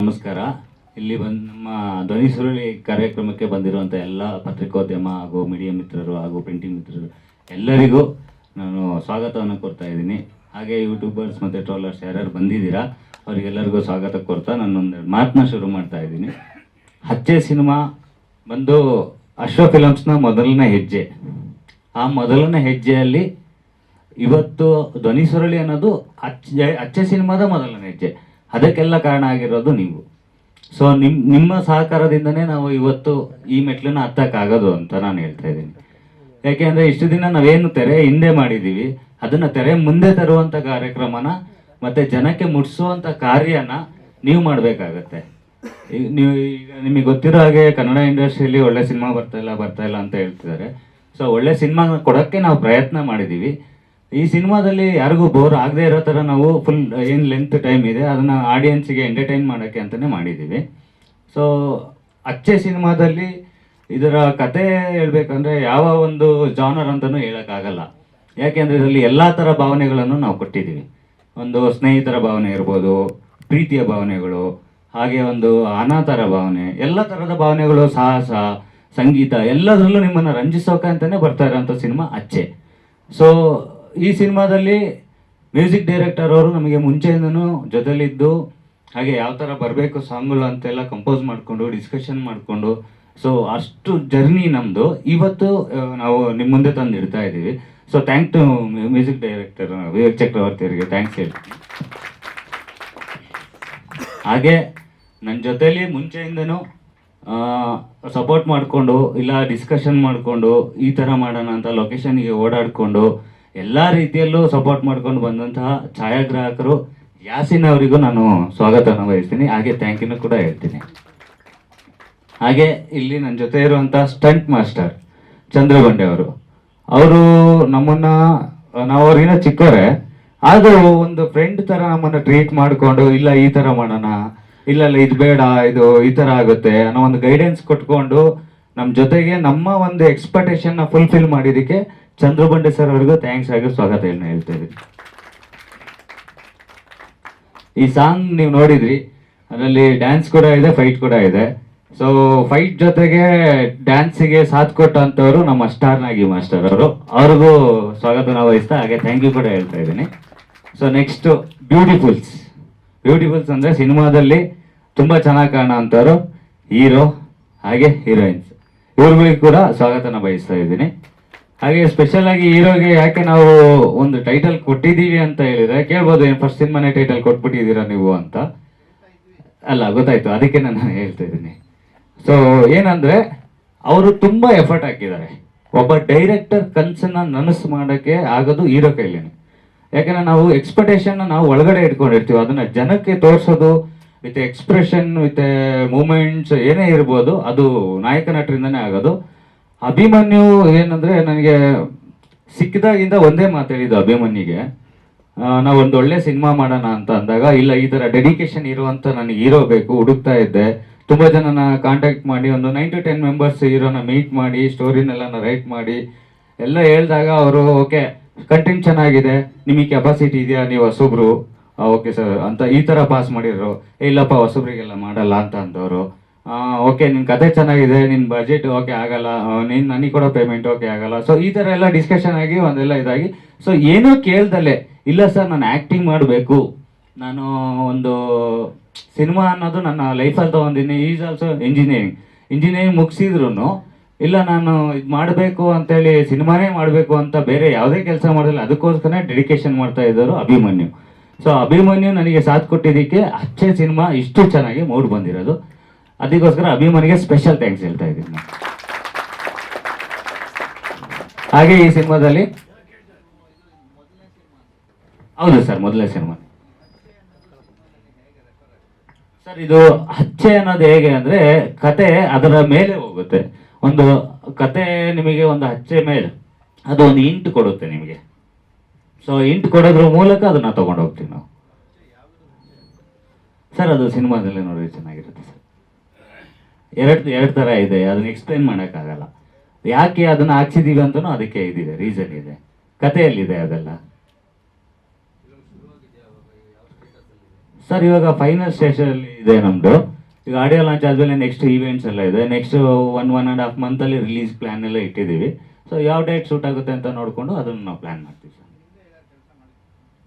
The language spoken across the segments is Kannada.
ನಮಸ್ಕಾರ. ಇಲ್ಲಿ ಬಂದು ನಮ್ಮ ಧ್ವನಿ ಸುರುಳಿ ಕಾರ್ಯಕ್ರಮಕ್ಕೆ ಬಂದಿರುವಂಥ ಎಲ್ಲ ಪತ್ರಿಕೋದ್ಯಮ ಹಾಗೂ ಮೀಡಿಯಾ ಮಿತ್ರರು ಹಾಗೂ ಪ್ರಿಂಟಿಂಗ್ ಮಿತ್ರರು ಎಲ್ಲರಿಗೂ ನಾನು ಸ್ವಾಗತವನ್ನು ಕೊಡ್ತಾ ಇದ್ದೀನಿ. ಹಾಗೆ ಯೂಟ್ಯೂಬರ್ಸ್ ಮತ್ತು ಟ್ರೋಲರ್ಸ್ ಯಾರ್ಯಾರು ಬಂದಿದ್ದೀರಾ ಅವರಿಗೆಲ್ಲರಿಗೂ ಸ್ವಾಗತ ಕೊಡ್ತಾ ನಾನೊಂದು ಮಾತನ್ನ ಶುರು ಮಾಡ್ತಾ ಇದ್ದೀನಿ. ಹಚ್ಚೆ ಸಿನಿಮಾ ಬಂದು ಅಶ್ವ ಫಿಲಮ್ಸ್ನ ಮೊದಲನೇ ಹೆಜ್ಜೆ. ಆ ಮೊದಲನೇ ಹೆಜ್ಜೆಯಲ್ಲಿ ಇವತ್ತು ಧ್ವನಿ ಸುರುಳಿ ಅನ್ನೋದು ಅಚ್ಚೆ ಸಿನಿಮಾದ ಮೊದಲನೇ ಹೆಜ್ಜೆ. ಅದಕ್ಕೆಲ್ಲ ಕಾರಣ ಆಗಿರೋದು ನೀವು. ಸೊ ನಿಮ್ಮ ಸಹಕಾರದಿಂದನೇ ನಾವು ಇವತ್ತು ಈ ಮೆಟ್ಲನ್ನ ಹತ್ತಕ್ಕಾಗೋದು ಅಂತ ನಾನು ಹೇಳ್ತಾ ಇದ್ದೀನಿ. ಯಾಕೆಂದರೆ ಇಷ್ಟು ದಿನ ನಾವೇನು ತೆರೆ ಹಿಂದೆ ಮಾಡಿದ್ದೀವಿ ಅದನ್ನು ತೆರೆ ಮುಂದೆ ತರುವಂಥ ಕಾರ್ಯಕ್ರಮನ ಮತ್ತು ಜನಕ್ಕೆ ಮುಟ್ಟಿಸುವಂಥ ಕಾರ್ಯನ ನೀವು ಮಾಡಬೇಕಾಗತ್ತೆ. ನೀವು ಈಗ ನಿಮಗೆ ಗೊತ್ತಿರೋ ಹಾಗೆ ಕನ್ನಡ ಇಂಡಸ್ಟ್ರಿಯಲ್ಲಿ ಒಳ್ಳೆ ಸಿನಿಮಾ ಬರ್ತಾ ಇಲ್ಲ ಅಂತ ಹೇಳ್ತಿದ್ದಾರೆ. ಸೊ ಒಳ್ಳೆ ಸಿನಿಮಾ ಕೊಡೋಕ್ಕೆ ನಾವು ಪ್ರಯತ್ನ ಮಾಡಿದ್ದೀವಿ. ಈ ಸಿನಿಮಾದಲ್ಲಿ ಯಾರಿಗೂ ಬೋರ್ ಆಗದೆ ಇರೋ ಥರ ನಾವು ಫುಲ್ ಏನು ಲೆಂತ್ ಟೈಮ್ ಇದೆ ಅದನ್ನು ಆಡಿಯನ್ಸಿಗೆ ಎಂಟರ್ಟೈನ್ ಮಾಡೋಕ್ಕೆ ಅಂತಲೇ ಮಾಡಿದ್ದೀವಿ. ಸೊ ಅಚ್ಚೆ ಸಿನಿಮಾದಲ್ಲಿ ಇದರ ಕತೆ ಹೇಳ್ಬೇಕಂದ್ರೆ ಯಾವ ಒಂದು ಜಾನರ್ ಅಂತಲೂ ಹೇಳೋಕ್ಕಾಗಲ್ಲ. ಯಾಕೆಂದರೆ ಇದರಲ್ಲಿ ಎಲ್ಲ ಥರ ಭಾವನೆಗಳನ್ನು ನಾವು ಕೊಟ್ಟಿದ್ದೀವಿ. ಒಂದು ಸ್ನೇಹಿತರ ಭಾವನೆ ಇರ್ಬೋದು, ಪ್ರೀತಿಯ ಭಾವನೆಗಳು, ಹಾಗೆ ಒಂದು ಅನಾಥರ ಭಾವನೆ, ಎಲ್ಲ ಥರದ ಭಾವನೆಗಳು, ಸಾಹಸ, ಸಂಗೀತ ಎಲ್ಲದರಲ್ಲೂ ನಿಮ್ಮನ್ನು ರಂಜಿಸೋಕೆ ಅಂತಲೇ ಬರ್ತಾ ಇರೋಂಥ ಸಿನಿಮಾ ಅಚ್ಚೆ. ಸೊ ಈ ಸಿನಿಮಾದಲ್ಲಿ ಮ್ಯೂಸಿಕ್ ಡೈರೆಕ್ಟರ್ ಅವರು ನಮಗೆ ಮುಂಚೆಯಿಂದನೂ ಜೊತೆಲಿದ್ದು ಹಾಗೆ ಯಾವ ಥರ ಬರಬೇಕು ಸಾಂಗ್ಗಳು ಅಂತೆಲ್ಲ ಕಂಪೋಸ್ ಮಾಡಿಕೊಂಡು ಡಿಸ್ಕಷನ್ ಮಾಡಿಕೊಂಡು ಸೊ ಅಷ್ಟು ಜರ್ನಿ ನಮ್ಮದು ಇವತ್ತು ನಾವು ನಿಮ್ಮ ಮುಂದೆ ತಂದು ಇಡ್ತಾ ಇದ್ದೀವಿ. So thank to music director Vivek Chakravarthi ಅವರಿಗೆ ಥ್ಯಾಂಕ್ಸ್ ಹೇಳ್ತೀನಿ. ಹಾಗೆ ನನ್ನ ಜೊತೇಲಿ ಮುಂಚೆಯಿಂದನೂ ಸಪೋರ್ಟ್ ಮಾಡಿಕೊಂಡು ಇಲ್ಲ ಡಿಸ್ಕಷನ್ ಮಾಡಿಕೊಂಡು ಈ ಥರ ಮಾಡೋಣ ಅಂತ ಲೊಕೇಶನ್ಗೆ ಓಡಾಡಿಕೊಂಡು ಎಲ್ಲ ರೀತಿಯಲ್ಲೂ ಸಪೋರ್ಟ್ ಮಾಡ್ಕೊಂಡು ಬಂದಂತಹ ಛಾಯಾಗ್ರಾಹಕರು ಯಾಸಿನ್ ಅವರಿಗೂ ನಾನು ಸ್ವಾಗತವನ್ನು ವಹಿಸ್ತೀನಿ. ಹಾಗೆ ಥ್ಯಾಂಕ್ ಯು ಕೂಡ ಹೇಳ್ತೀನಿ. ಹಾಗೆ ಇಲ್ಲಿ ನನ್ನ ಜೊತೆ ಇರುವಂಥ ಸ್ಟಂಟ್ ಮಾಸ್ಟರ್ ಚಂದ್ರಗೊಂಡೆ ಅವರು ನಮ್ಮನ್ನು ನಾವು ಅವ್ರಿಗಿನ್ನ ಚಿಕ್ಕವರೇ ಆದರೂ ಒಂದು ಫ್ರೆಂಡ್ ಥರ ನಮ್ಮನ್ನು ಟ್ರೀಟ್ ಮಾಡಿಕೊಂಡು ಇಲ್ಲ ಈ ಥರ ಮಾಡೋಣ, ಇಲ್ಲ ಇದು ಬೇಡ, ಇದು ಈ ಥರ ಆಗುತ್ತೆ ಅನ್ನೋ ಒಂದು ಗೈಡೆನ್ಸ್ ಕೊಟ್ಕೊಂಡು ನಮ್ಮ ಜೊತೆಗೆ ನಮ್ಮ ಒಂದು ಎಕ್ಸ್ಪೆಕ್ಟೇಷನ್ನ ಫುಲ್ಫಿಲ್ ಮಾಡಿದ್ದಕ್ಕೆ ಚಂದ್ರಬಂಡೆ ಸರ್ ಅವರಿಗೂ ಥ್ಯಾಂಕ್ಸ್ ಆಗಿ ಸ್ವಾಗತ ಹೇಳ್ತಾ ಇದ್ದೀನಿ. ಈ ಸಾಂಗ್ ನೀವು ನೋಡಿದ್ರಿ, ಅದರಲ್ಲಿ ಡ್ಯಾನ್ಸ್ ಕೂಡ ಇದೆ, ಫೈಟ್ ಕೂಡ ಇದೆ. ಸೊ ಫೈಟ್ ಜೊತೆಗೆ ಡ್ಯಾನ್ಸಿಗೆ ಸಾಥ್ ಕೊಟ್ಟಂಥವ್ರು ನಮ್ಮ ಸ್ಟಾರ್ ನಾಗಿ ಮಾಸ್ಟರ್ ಅವ್ರಿಗೂ ಸ್ವಾಗತನ ವಹಿಸ್ತಾ ಹಾಗೆ ಥ್ಯಾಂಕ್ ಯು ಕೂಡ ಹೇಳ್ತಾ ಇದ್ದೀನಿ. ಸೊ ನೆಕ್ಸ್ಟು ಬ್ಯೂಟಿಫುಲ್ಸ್ ಅಂದರೆ ಸಿನಿಮಾದಲ್ಲಿ ತುಂಬ ಚೆನ್ನಾಗಿ ಕಾಣೋ ಅಂಥವ್ರು ಹೀರೋ ಹಾಗೆ ಹೀರೋಯಿನ್ಸ್, ಇವ್ರುಗಳಿಗೆ ಕೂಡ ಸ್ವಾಗತನ ಬಯಸ್ತಾ ಇದ್ದೀನಿ. ಹಾಗೆ ಸ್ಪೆಷಲ್ ಆಗಿ ಹೀರೋಗೆ ಯಾಕೆ ನಾವು ಒಂದು ಟೈಟಲ್ ಕೊಟ್ಟಿದ್ದೀವಿ ಅಂತ ಹೇಳಿದ್ರೆ ಕೇಳ್ಬೋದು, ಏನು ಫಸ್ಟ್ ಸಿನಿಮಾನೇ ಟೈಟಲ್ ಕೊಟ್ಬಿಟ್ಟಿದ್ದೀರಾ ನೀವು ಅಂತ. ಅಲ್ಲ, ಗೊತ್ತಾಯ್ತು, ಅದಕ್ಕೆ ನಾನು ಹೇಳ್ತಾ ಇದ್ದೀನಿ. ಸೊ ಏನಂದ್ರೆ ಅವರು ತುಂಬ ಎಫರ್ಟ್ ಹಾಕಿದ್ದಾರೆ. ಒಬ್ಬ ಡೈರೆಕ್ಟರ್ ಕನಸನ್ನ ನನಸು ಮಾಡೋಕ್ಕೆ ಆಗೋದು ಹೀರೋ ಕೈಲೇನೆ. ಯಾಕಂದ್ರೆ ನಾವು ಎಕ್ಸ್ಪೆಕ್ಟೇಷನ್ನ ನಾವು ಒಳಗಡೆ ಇಟ್ಕೊಂಡಿರ್ತೀವಿ, ಅದನ್ನ ಜನಕ್ಕೆ ತೋರಿಸೋದು ವಿತ್ ಎಕ್ಸ್ಪ್ರೆಷನ್ ವಿತ್ ಮೂಮೆಂಟ್ಸ್ ಏನೇ ಇರ್ಬೋದು ಅದು ನಾಯಕ ನಟರಿಂದನೇ ಆಗೋದು. ಅಭಿಮನ್ಯು ಏನಂದರೆ ನನಗೆ ಸಿಕ್ಕಿದಾಗಿಂದ ಒಂದೇ ಮಾತು ಹೇಳಿದ್ದು ಅಭಿಮನ್ಯುಗೆ, ನಾವು ಒಂದು ಒಳ್ಳೆ ಸಿನಿಮಾ ಮಾಡೋಣ ಅಂತ ಅಂದಾಗ ಇಲ್ಲ ಈ ಥರ ಡೆಡಿಕೇಶನ್ ಇರುವಂಥ ನನಗೆ ಹೀರೋ ಬೇಕು ಹುಡುಕ್ತಾ ಇದ್ದೆ. ತುಂಬ ಜನನ ಕಾಂಟ್ಯಾಕ್ಟ್ ಮಾಡಿ ಒಂದು 9 to 10 ಮೆಂಬರ್ಸ್ ಹೀರೋನ ಮೀಟ್ ಮಾಡಿ ಸ್ಟೋರಿನೆಲ್ಲ ರೈಟ್ ಮಾಡಿ ಎಲ್ಲ ಹೇಳಿದಾಗ ಅವರು ಓಕೆ ಕಂಟೆಂಟ್ ಚೆನ್ನಾಗಿದೆ, ನಿಮಗೆ ಕೆಪಾಸಿಟಿ ಇದೆಯಾ, ನೀವು ಹೊಸಬ್ರು, ಓಕೆ ಸರ್ ಅಂತ ಈ ಥರ ಪಾಸ್ ಮಾಡಿದ್ರು. ಇಲ್ಲಪ್ಪ ಹೊಸಬ್ರಿಗೆಲ್ಲ ಮಾಡಲ್ಲ ಅಂತ ಅಂದವರು. ಓಕೆ ನಿನ್ನ ಕತೆ ಚೆನ್ನಾಗಿದೆ, ನಿನ್ನ ಬಜೆಟ್ ಓಕೆ ಆಗಲ್ಲ, ನನಗೆ ಕೊಡೋ ಪೇಮೆಂಟ್ ಓಕೆ ಆಗಲ್ಲ. ಸೊ ಈ ಥರ ಎಲ್ಲ ಡಿಸ್ಕಷನ್ ಆಗಿ ಒಂದೆಲ್ಲ ಇದಾಗಿ ಸೊ ಏನೂ ಕೇಳ್ದಲ್ಲೇ ಇಲ್ಲ ಸರ್ ನಾನು ಆ್ಯಕ್ಟಿಂಗ್ ಮಾಡಬೇಕು, ನಾನು ಒಂದು ಸಿನಿಮಾ ಅನ್ನೋದು ನನ್ನ ಲೈಫಲ್ಲಿ ತೊಗೊಂಡಿನಿ. ಈಸ್ ಆಲ್ಸೋ ಇಂಜಿನಿಯರಿಂಗ್ ಮುಗಿಸಿದ್ರು ಇಲ್ಲ ನಾನು ಇದು ಮಾಡಬೇಕು ಅಂತೇಳಿ ಸಿನಿಮಾನೇ ಮಾಡಬೇಕು ಅಂತ ಬೇರೆ ಯಾವುದೇ ಕೆಲಸ ಮಾಡೋದಿಲ್ಲ, ಅದಕ್ಕೋಸ್ಕರ ಡೆಡಿಕೇಶನ್ ಮಾಡ್ತಾ ಇದ್ದರು ಅಭಿಮನ್ಯು. ಸೊ ಅಭಿಮನ್ಯು ನನಗೆ ಸಾಥ್ ಕೊಟ್ಟಿದ್ದಕ್ಕೆ ಅಚ್ಚೆ ಸಿನಿಮಾ ಇಷ್ಟು ಚೆನ್ನಾಗಿ ಮೂಡ್ ಬಂದಿರೋದು. ಅದಕ್ಕೋಸ್ಕರ ಅಭಿಮನ್ಯುಗೆ ಸ್ಪೆಷಲ್ ಥ್ಯಾಂಕ್ಸ್ ಹೇಳ್ತಾ ಇದ್ದೀನಿ ನಾನು. ಹಾಗೆ ಈ ಸಿನಿಮಾದಲ್ಲಿ ಹೌದು ಸರ್ ಮೊದಲನೇ ಸಿನಿಮಾ ಸರ್. ಇದು ಅಚ್ಚೆ ಅನ್ನೋದು ಹೇಗೆ ಅಂದರೆ ಕತೆ ಅದರ ಮೇಲೆ ಹೋಗುತ್ತೆ. ಒಂದು ಕತೆ ನಿಮಗೆ ಒಂದು ಅಚ್ಚೆ ಮೇಲೆ ಅದು ಒಂದು ಇಂಟ್ ಕೊಡುತ್ತೆ ನಿಮಗೆ. ಸೊ ಇಂಟ್ ಕೊಡೋದ್ರ ಮೂಲಕ ಅದನ್ನು ತೊಗೊಂಡು ಹೋಗ್ತೀವಿ ನಾವು ಸರ್. ಅದು ಸಿನಿಮಾದಲ್ಲೇ ನೋಡಿ ಚೆನ್ನಾಗಿರುತ್ತೆ ಸರ್. ಎರಡು ಥರ ಇದೆ, ಅದನ್ನ ಎಕ್ಸ್ಪ್ಲೈನ್ ಮಾಡೋಕ್ಕಾಗಲ್ಲ. ಯಾಕೆ ಅದನ್ನು ಹಾಕ್ಸಿದ್ದೀವಿ ಅಂತಲೂ ಅದಕ್ಕೆ ಇದಿದೆ, ರೀಸನ್ ಇದೆ, ಕಥೆಯಲ್ಲಿದೆ ಅದೆಲ್ಲ. ಸರ್ ಇವಾಗ ಫೈನಲ್ ಸ್ಟೇಜಲ್ಲಿ ಇದೆ ನಮ್ಮದು. ಈಗ ಆಡಿಯೋ ಲಾಂಚ್ ಆದಮೇಲೆ ನೆಕ್ಸ್ಟ್ ಈವೆಂಟ್ಸ್ ಎಲ್ಲ ಇದೆ. ನೆಕ್ಸ್ಟ್ 1.5 ಮಂತಲ್ಲಿ ರಿಲೀಸ್ ಪ್ಲ್ಯಾನ್ ಎಲ್ಲ ಇಟ್ಟಿದ್ದೀವಿ. ಸೊ ಯಾವ ಡೇಟ್ ಸೂಟ್ ಆಗುತ್ತೆ ಅಂತ ನೋಡಿಕೊಂಡು ಅದನ್ನು ನಾವು ಪ್ಲ್ಯಾನ್ ಮಾಡ್ತೀವಿ ಸರ್.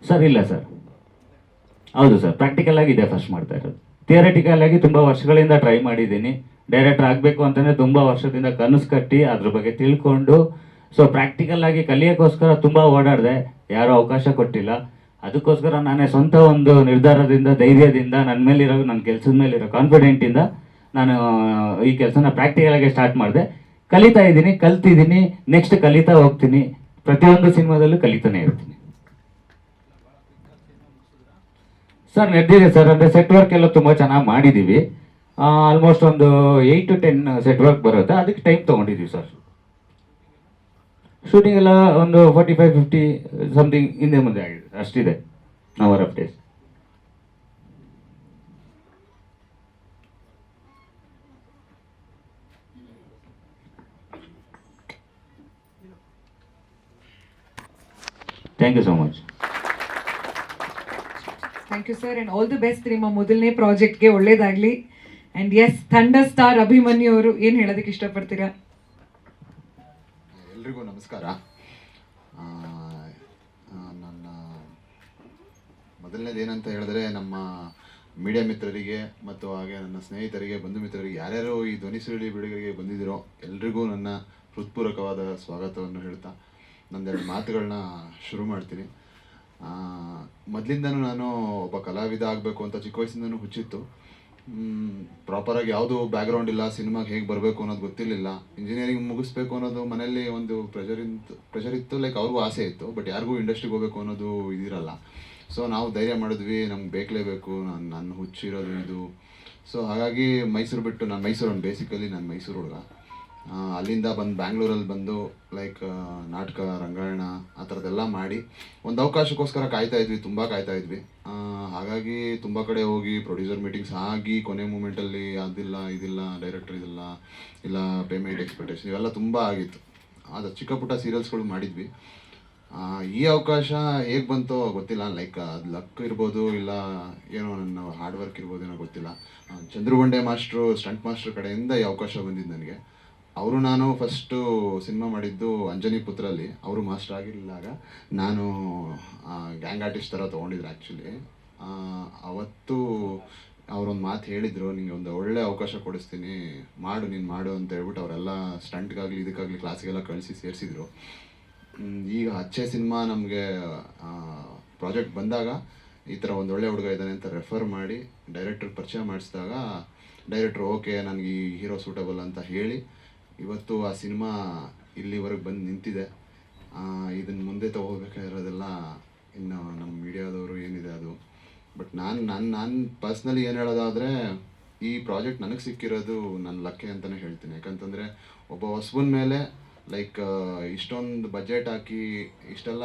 ಸರ್ ಇಲ್ಲ ಸರ್, ಹೌದು ಸರ್, ಪ್ರಾಕ್ಟಿಕಲ್ ಆಗಿ ಇದೆ ಫಸ್ಟ್ ಮಾಡ್ತಾ ಇರೋದು. ಥಿಯರಿಟಿಕಲ್ ಆಗಿ ತುಂಬ ವರ್ಷಗಳಿಂದ ಟ್ರೈ ಮಾಡಿದ್ದೀನಿ. ಡೈರೆಕ್ಟರ್ ಆಗಬೇಕು ಅಂತಲೇ ತುಂಬ ವರ್ಷದಿಂದ ಕನಸು ಕಟ್ಟಿ ಅದ್ರ ಬಗ್ಗೆ ತಿಳ್ಕೊಂಡು, ಸೊ ಪ್ರಾಕ್ಟಿಕಲ್ ಆಗಿ ಕಲಿಯೋಕ್ಕೋಸ್ಕರ ತುಂಬ ಓಡಾಡಿದೆ, ಯಾರೂ ಅವಕಾಶ ಕೊಟ್ಟಿಲ್ಲ. ಅದಕ್ಕೋಸ್ಕರ ನಾನೇ ಸ್ವಂತ ಒಂದು ನಿರ್ಧಾರದಿಂದ, ಧೈರ್ಯದಿಂದ, ನನ್ನ ಮೇಲಿರೋ, ನನ್ನ ಕೆಲಸದ ಮೇಲಿರೋ ಕಾನ್ಫಿಡೆಂಟಿಂದ ನಾನು ಈ ಕೆಲಸನ ಪ್ರಾಕ್ಟಿಕಲ್ ಆಗಿ ಸ್ಟಾರ್ಟ್ ಮಾಡಿದೆ. ಕಲಿತಾ ಇದ್ದೀನಿ, ಕಲ್ತಿದ್ದೀನಿ, ನೆಕ್ಸ್ಟ್ ಕಲಿತಾ ಹೋಗ್ತೀನಿ. ಪ್ರತಿಯೊಂದು ಸಿನಿಮಾದಲ್ಲೂ ಕಲಿತಾನೆ ಇರ್ತೀನಿ ಸರ್. ನಡೆದಿದೆ ಸರ್, ಅಂದರೆ ಸೆಟ್ ವರ್ಕ್ ಎಲ್ಲ ತುಂಬ ಚೆನ್ನಾಗಿ ಮಾಡಿದ್ದೀವಿ. ಆಲ್ಮೋಸ್ಟ್ ಒಂದು 8 to 10 ಸೆಟ್ ವರ್ಕ್ ಬರುತ್ತೆ. ಅದಕ್ಕೆ ಟೈಮ್ ತೊಗೊಂಡಿದ್ದೀವಿ ಸರ್. ಶೂಟಿಂಗ್ ಎಲ್ಲ ಒಂದು 45-50 ಸಮಥಿಂಗ್ ಹಿಂದೆ ಮುಂದೆ ಆಗಿದೆ, ಅಷ್ಟಿದೆ number of days. Thank you so much. Thank you sir, and all the best ನಿಮ್ಮ ಮೊದಲನೇ ಪ್ರಾಜೆಕ್ಟ್ಗೆ, ಒಳ್ಳೇದಾಗಲಿ. And yes, thunder star Abhimanyu ಅವರು ಏನು ಹೇಳೋದಕ್ಕೆ ಇಷ್ಟಪಡ್ತೀರಾ? ಎಲ್ರಿಗೂ ನಮಸ್ಕಾರ. ನನ್ನ ಮೊದಲನೇದು ಏನಂತ ಹೇಳಿದ್ರೆ, ನಮ್ಮ ಮೀಡಿಯಾ ಮಿತ್ರರಿಗೆ ಮತ್ತು ಹಾಗೆ ನನ್ನ ಸ್ನೇಹಿತರಿಗೆ, ಬಂಧು ಮಿತ್ರರಿಗೆ, ಯಾರ್ಯಾರು ಈ ಧ್ವನಿ ಸುರುಳಿ ಬಿಡುಗಡೆಗೆ ಬಂದಿದ್ದೀರೋ ಎಲ್ರಿಗೂ ನನ್ನ ಹೃತ್ಪೂರ್ವಕವಾದ ಸ್ವಾಗತವನ್ನು ಹೇಳ್ತಾ ನಂದೆರಡು ಮಾತುಗಳನ್ನ ಶುರು ಮಾಡ್ತೀನಿ. ಮೊದಲಿಂದನೂ ನಾನು ಒಬ್ಬ ಕಲಾವಿದ ಆಗಬೇಕು ಅಂತ ಚಿಕ್ಕ ವಯಸ್ಸಿಂದನೂ ಹುಚ್ಚಿತ್ತು. ಪ್ರಾಪರಾಗಿ ಯಾವುದೂ ಬ್ಯಾಕ್ಗ್ರೌಂಡ್ ಇಲ್ಲ, ಸಿನಿಮಾಗೆ ಹೇಗೆ ಬರಬೇಕು ಅನ್ನೋದು ಗೊತ್ತಿರಲಿಲ್ಲ. ಇಂಜಿನಿಯರಿಂಗ್ ಮುಗಿಸ್ಬೇಕು ಅನ್ನೋದು ಮನೇಲಿ ಒಂದು ಪ್ರೆಷರ್ ಇತ್ತು, ಲೈಕ್ ಅವ್ರಿಗೂ ಆಸೆ ಇತ್ತು. ಬಟ್ ಯಾರಿಗೂ ಇಂಡಸ್ಟ್ರಿಗೆ ಹೋಗಬೇಕು ಅನ್ನೋದು ಇದಿರಲ್ಲ. ಸೊ ನಾವು ಧೈರ್ಯ ಮಾಡಿದ್ವಿ, ನಮ್ಗೆ ಬೇಕಲೇಬೇಕು, ನನ್ನ ಹುಚ್ಚಿರೋದು ಇದು. ಸೊ ಹಾಗಾಗಿ ಮೈಸೂರು ಬಿಟ್ಟು, ನಾನು ಮೈಸೂರನ್ನು ಬೇಸಿಕಲಿ, ನಾನು ಮೈಸೂರು ಹುಡುಗ. ಅಲ್ಲಿಂದ ಬಂದು ಬ್ಯಾಂಗ್ಳೂರಲ್ಲಿ ಬಂದು ಲೈಕ್ ನಾಟಕ, ರಂಗಾಯಣ ಆ ಥರದ್ದೆಲ್ಲ ಮಾಡಿ ಒಂದು ಅವಕಾಶಕ್ಕೋಸ್ಕರ ಕಾಯ್ತಾ ಇದ್ವಿ, ತುಂಬ ಕಾಯ್ತಾ ಇದ್ವಿ. ಹಾಗಾಗಿ ತುಂಬ ಕಡೆ ಹೋಗಿ ಪ್ರೊಡ್ಯೂಸರ್ ಮೀಟಿಂಗ್ಸ್ ಆಗಿ ಕೊನೆ ಮೂಮೆಂಟಲ್ಲಿ ಅದಿಲ್ಲ ಇದಿಲ್ಲ, ಡೈರೆಕ್ಟರ್ ಇದಿಲ್ಲ, ಇಲ್ಲ ಪೇಮೆಂಟ್ ಎಕ್ಸ್ಪೆಕ್ಟೇಷನ್ ಇವೆಲ್ಲ ತುಂಬ ಆಗಿತ್ತು. ಅದು ಚಿಕ್ಕ ಪುಟ್ಟ ಸೀರಿಯಲ್ಸ್ಗಳು ಮಾಡಿದ್ವಿ. ಈ ಅವಕಾಶ ಹೇಗೆ ಬಂತೋ ಗೊತ್ತಿಲ್ಲ, ಲೈಕ್ ಅದು ಲಕ್ ಇರ್ಬೋದು, ಇಲ್ಲ ಏನೋ ನನ್ನ ಹಾರ್ಡ್ ವರ್ಕ್ ಇರ್ಬೋದು, ಏನೋ ಗೊತ್ತಿಲ್ಲ. ಚಂದ್ರಗೊಂಡೆ ಮಾಸ್ಟ್ರು, ಸ್ಟಂಟ್ ಮಾಸ್ಟ್ರ್ ಕಡೆಯಿಂದ ಈ ಅವಕಾಶ ಬಂದಿದ್ದು ನನಗೆ. ಅವರು ನಾನು ಫಸ್ಟು ಸಿನಿಮಾ ಮಾಡಿದ್ದು ಅಂಜನಿ ಪುತ್ರಲ್ಲಿ. ಅವರು ಮಾಸ್ಟರ್ ಆಗಿರಲಿಲ್ಲಾಗ ನಾನು ಗ್ಯಾಂಗ್ ಆರ್ಟಿಸ್ಟ್ ಥರ ತೊಗೊಂಡಿದ್ರು ಆ್ಯಕ್ಚುಲಿ. ಅವತ್ತು ಅವರೊಂದು ಮಾತು ಹೇಳಿದರು, ನಿಂಗೆ ಒಂದು ಒಳ್ಳೆ ಅವಕಾಶ ಕೊಡಿಸ್ತೀನಿ, ಮಾಡು, ನೀನು ಮಾಡು ಅಂತ ಹೇಳ್ಬಿಟ್ಟು ಅವರೆಲ್ಲ ಸ್ಟಂಟ್ಗಾಗಲಿ ಇದಕ್ಕಾಗಲಿ ಕ್ಲಾಸಿಗೆಲ್ಲ ಕಳಿಸಿ ಸೇರಿಸಿದ್ರು. ಈಗ ಅಚ್ಚೆ ಸಿನಿಮಾ ನಮಗೆ ಪ್ರಾಜೆಕ್ಟ್ ಬಂದಾಗ ಈ ಥರ ಒಂದು ಒಳ್ಳೆ ಹುಡುಗ ಇದ್ದಾನೆ ಅಂತ ರೆಫರ್ ಮಾಡಿ ಡೈರೆಕ್ಟ್ರಿಗೆ ಪರಿಚಯ ಮಾಡಿಸಿದಾಗ ಡೈರೆಕ್ಟ್ರು ಓಕೆ, ನನಗೆ ಈ ಹೀರೋ ಸೂಟಬಲ್ ಅಂತ ಹೇಳಿ ಇವತ್ತು ಆ ಸಿನಿಮಾ ಇಲ್ಲಿವರೆಗೆ ಬಂದು ನಿಂತಿದೆ. ಇದನ್ನು ಮುಂದೆ ತೊಗೋಬೇಕಾಗಿರೋದೆಲ್ಲ ಇನ್ನು ನಮ್ಮ ಮೀಡಿಯಾದವರು ಏನಿದೆ ಅದು. ಬಟ್ ನಾನು ಪರ್ಸ್ನಲಿ ಏನು ಹೇಳೋದಾದರೆ, ಈ ಪ್ರಾಜೆಕ್ಟ್ ನನಗೆ ಸಿಕ್ಕಿರೋದು ನನ್ನ ಲಕ್ಕೆ ಅಂತಲೇ ಹೇಳ್ತೀನಿ. ಯಾಕಂತಂದರೆ ಒಬ್ಬ ಹೊಸಬನ ಮೇಲೆ ಲೈಕ್ ಇಷ್ಟೊಂದು ಬಜೆಟ್ ಹಾಕಿ ಇಷ್ಟೆಲ್ಲ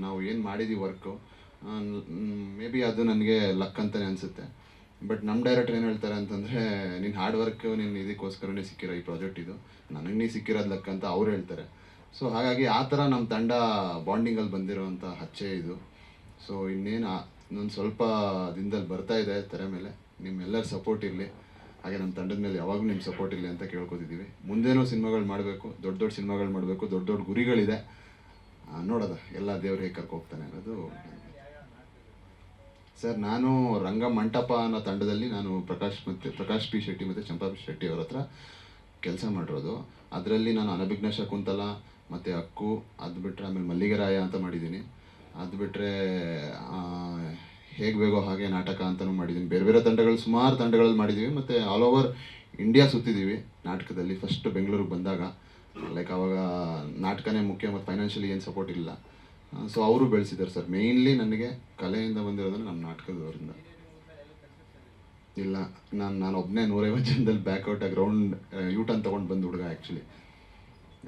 ನಾವು ಏನು ಮಾಡಿದ್ದೀವಿ ವರ್ಕು, ಮೇ ಬಿ ಅದು ನನಗೆ ಲಕ್ ಅಂತಲೇ ಅನಿಸುತ್ತೆ. ಬಟ್ ನಮ್ಮ ಡೈರೆಕ್ಟರ್ ಏನು ಹೇಳ್ತಾರೆ ಅಂತಂದರೆ, ನಿನ್ನ ಹಾರ್ಡ್ ವರ್ಕ್, ನಿನ್ನ ಇದಕ್ಕೋಸ್ಕರನೇ ಸಿಕ್ಕಿರೋ ಈ ಪ್ರಾಜೆಕ್ಟ್, ಇದು ನನಗೆ ನೀ ಸಿಕ್ಕಿರೋದು ಲಕ್ ಅಂತ ಅವ್ರು ಹೇಳ್ತಾರೆ. ಸೊ ಹಾಗಾಗಿ ಆ ಥರ ನಮ್ಮ ತಂಡ ಬಾಂಡಿಂಗಲ್ಲಿ ಬಂದಿರೋವಂಥ ಹಚ್ಚೆ ಇದು. ಸೊ ಇನ್ನೊಂದು ಸ್ವಲ್ಪ ದಿನದಲ್ಲಿ ಬರ್ತಾ ಇದೆ ತೆರೆ ಮೇಲೆ. ನಿಮ್ಮೆಲ್ಲರ ಸಪೋರ್ಟ್ ಇರಲಿ, ಹಾಗೆ ನಮ್ಮ ತಂಡದ ಮೇಲೆ ಯಾವಾಗಲೂ ನಿಮ್ಮ ಸಪೋರ್ಟ್ ಇರಲಿ ಅಂತ ಕೇಳ್ಕೊತಿದ್ದೀವಿ. ಮುಂದೇನೂ ಸಿನಿಮಾಗಳು ಮಾಡಬೇಕು, ದೊಡ್ಡ ದೊಡ್ಡ ಸಿನಿಮಾಗಳು ಮಾಡಬೇಕು, ದೊಡ್ಡ ದೊಡ್ಡ ಗುರಿಗಳಿದೆ. ನೋಡೋದ ಎಲ್ಲ ದೇವ್ರು ಹೇಗೆ ಕರ್ಕೋಗ್ತಾನೆ ಅನ್ನೋದು. ಸರ್, ನಾನು ರಂಗ ಮಂಟಪ ಅನ್ನೋ ತಂಡದಲ್ಲಿ ನಾನು ಪ್ರಕಾಶ್ ಪಿ ಶೆಟ್ಟಿ ಮತ್ತು ಚಂಪಾ ಪಿ ಶೆಟ್ಟಿ ಅವ್ರ ಹತ್ರ ಕೆಲಸ ಮಾಡಿರೋದು. ಅದರಲ್ಲಿ ನಾನು ಅನಭಿಜ್ಞ ಶಕುಂತಲ ಮತ್ತು ಅಕ್ಕು, ಅದು ಬಿಟ್ಟರೆ ಆಮೇಲೆ ಮಲ್ಲಿಗೆರಾಯ ಅಂತ ಮಾಡಿದ್ದೀನಿ. ಅದು ಬಿಟ್ಟರೆ ಹೇಗೆ ಬೇಗೋ ಹಾಗೆ ನಾಟಕ ಅಂತಲೂ ಮಾಡಿದ್ದೀನಿ. ಬೇರೆ ಬೇರೆ ತಂಡಗಳು, ಸುಮಾರು ತಂಡಗಳಲ್ಲಿ ಮಾಡಿದ್ದೀವಿ. ಮತ್ತು ಆಲ್ ಓವರ್ ಇಂಡಿಯಾ ಸುತ್ತಿದ್ದೀವಿ ನಾಟಕದಲ್ಲಿ. ಫಸ್ಟ್ ಬೆಂಗಳೂರಿಗೆ ಬಂದಾಗ ಲೈಕ್ ಆವಾಗ ನಾಟಕನೇ ಮುಖ್ಯ ಮತ್ತು ಫೈನಾನ್ಷಿಯಲಿ ಏನು ಸಪೋರ್ಟ್ ಇಲ್ಲ. ಸೊ ಅವರು ಬೆಳೆಸಿದ್ದಾರೆ ಸರ್. ಮೇಯ್ನ್ಲಿ ನನಗೆ ಕಲೆಯಿಂದ ಬಂದಿರೋದನ್ನು ನಮ್ಮ ನಾಟಕದವರಿಂದ ಇಲ್ಲ. ನಾನು ಒಬ್ಬನೇ 150 ಜನದಲ್ಲಿ ಬ್ಯಾಕ್ಔಟ್ ಆಗಿ ರೌಂಡ್ ಯೂಟರ್ನ್ ತೊಗೊಂಡು ಬಂದು ಹುಡುಗ ಆ್ಯಕ್ಚುಲಿ.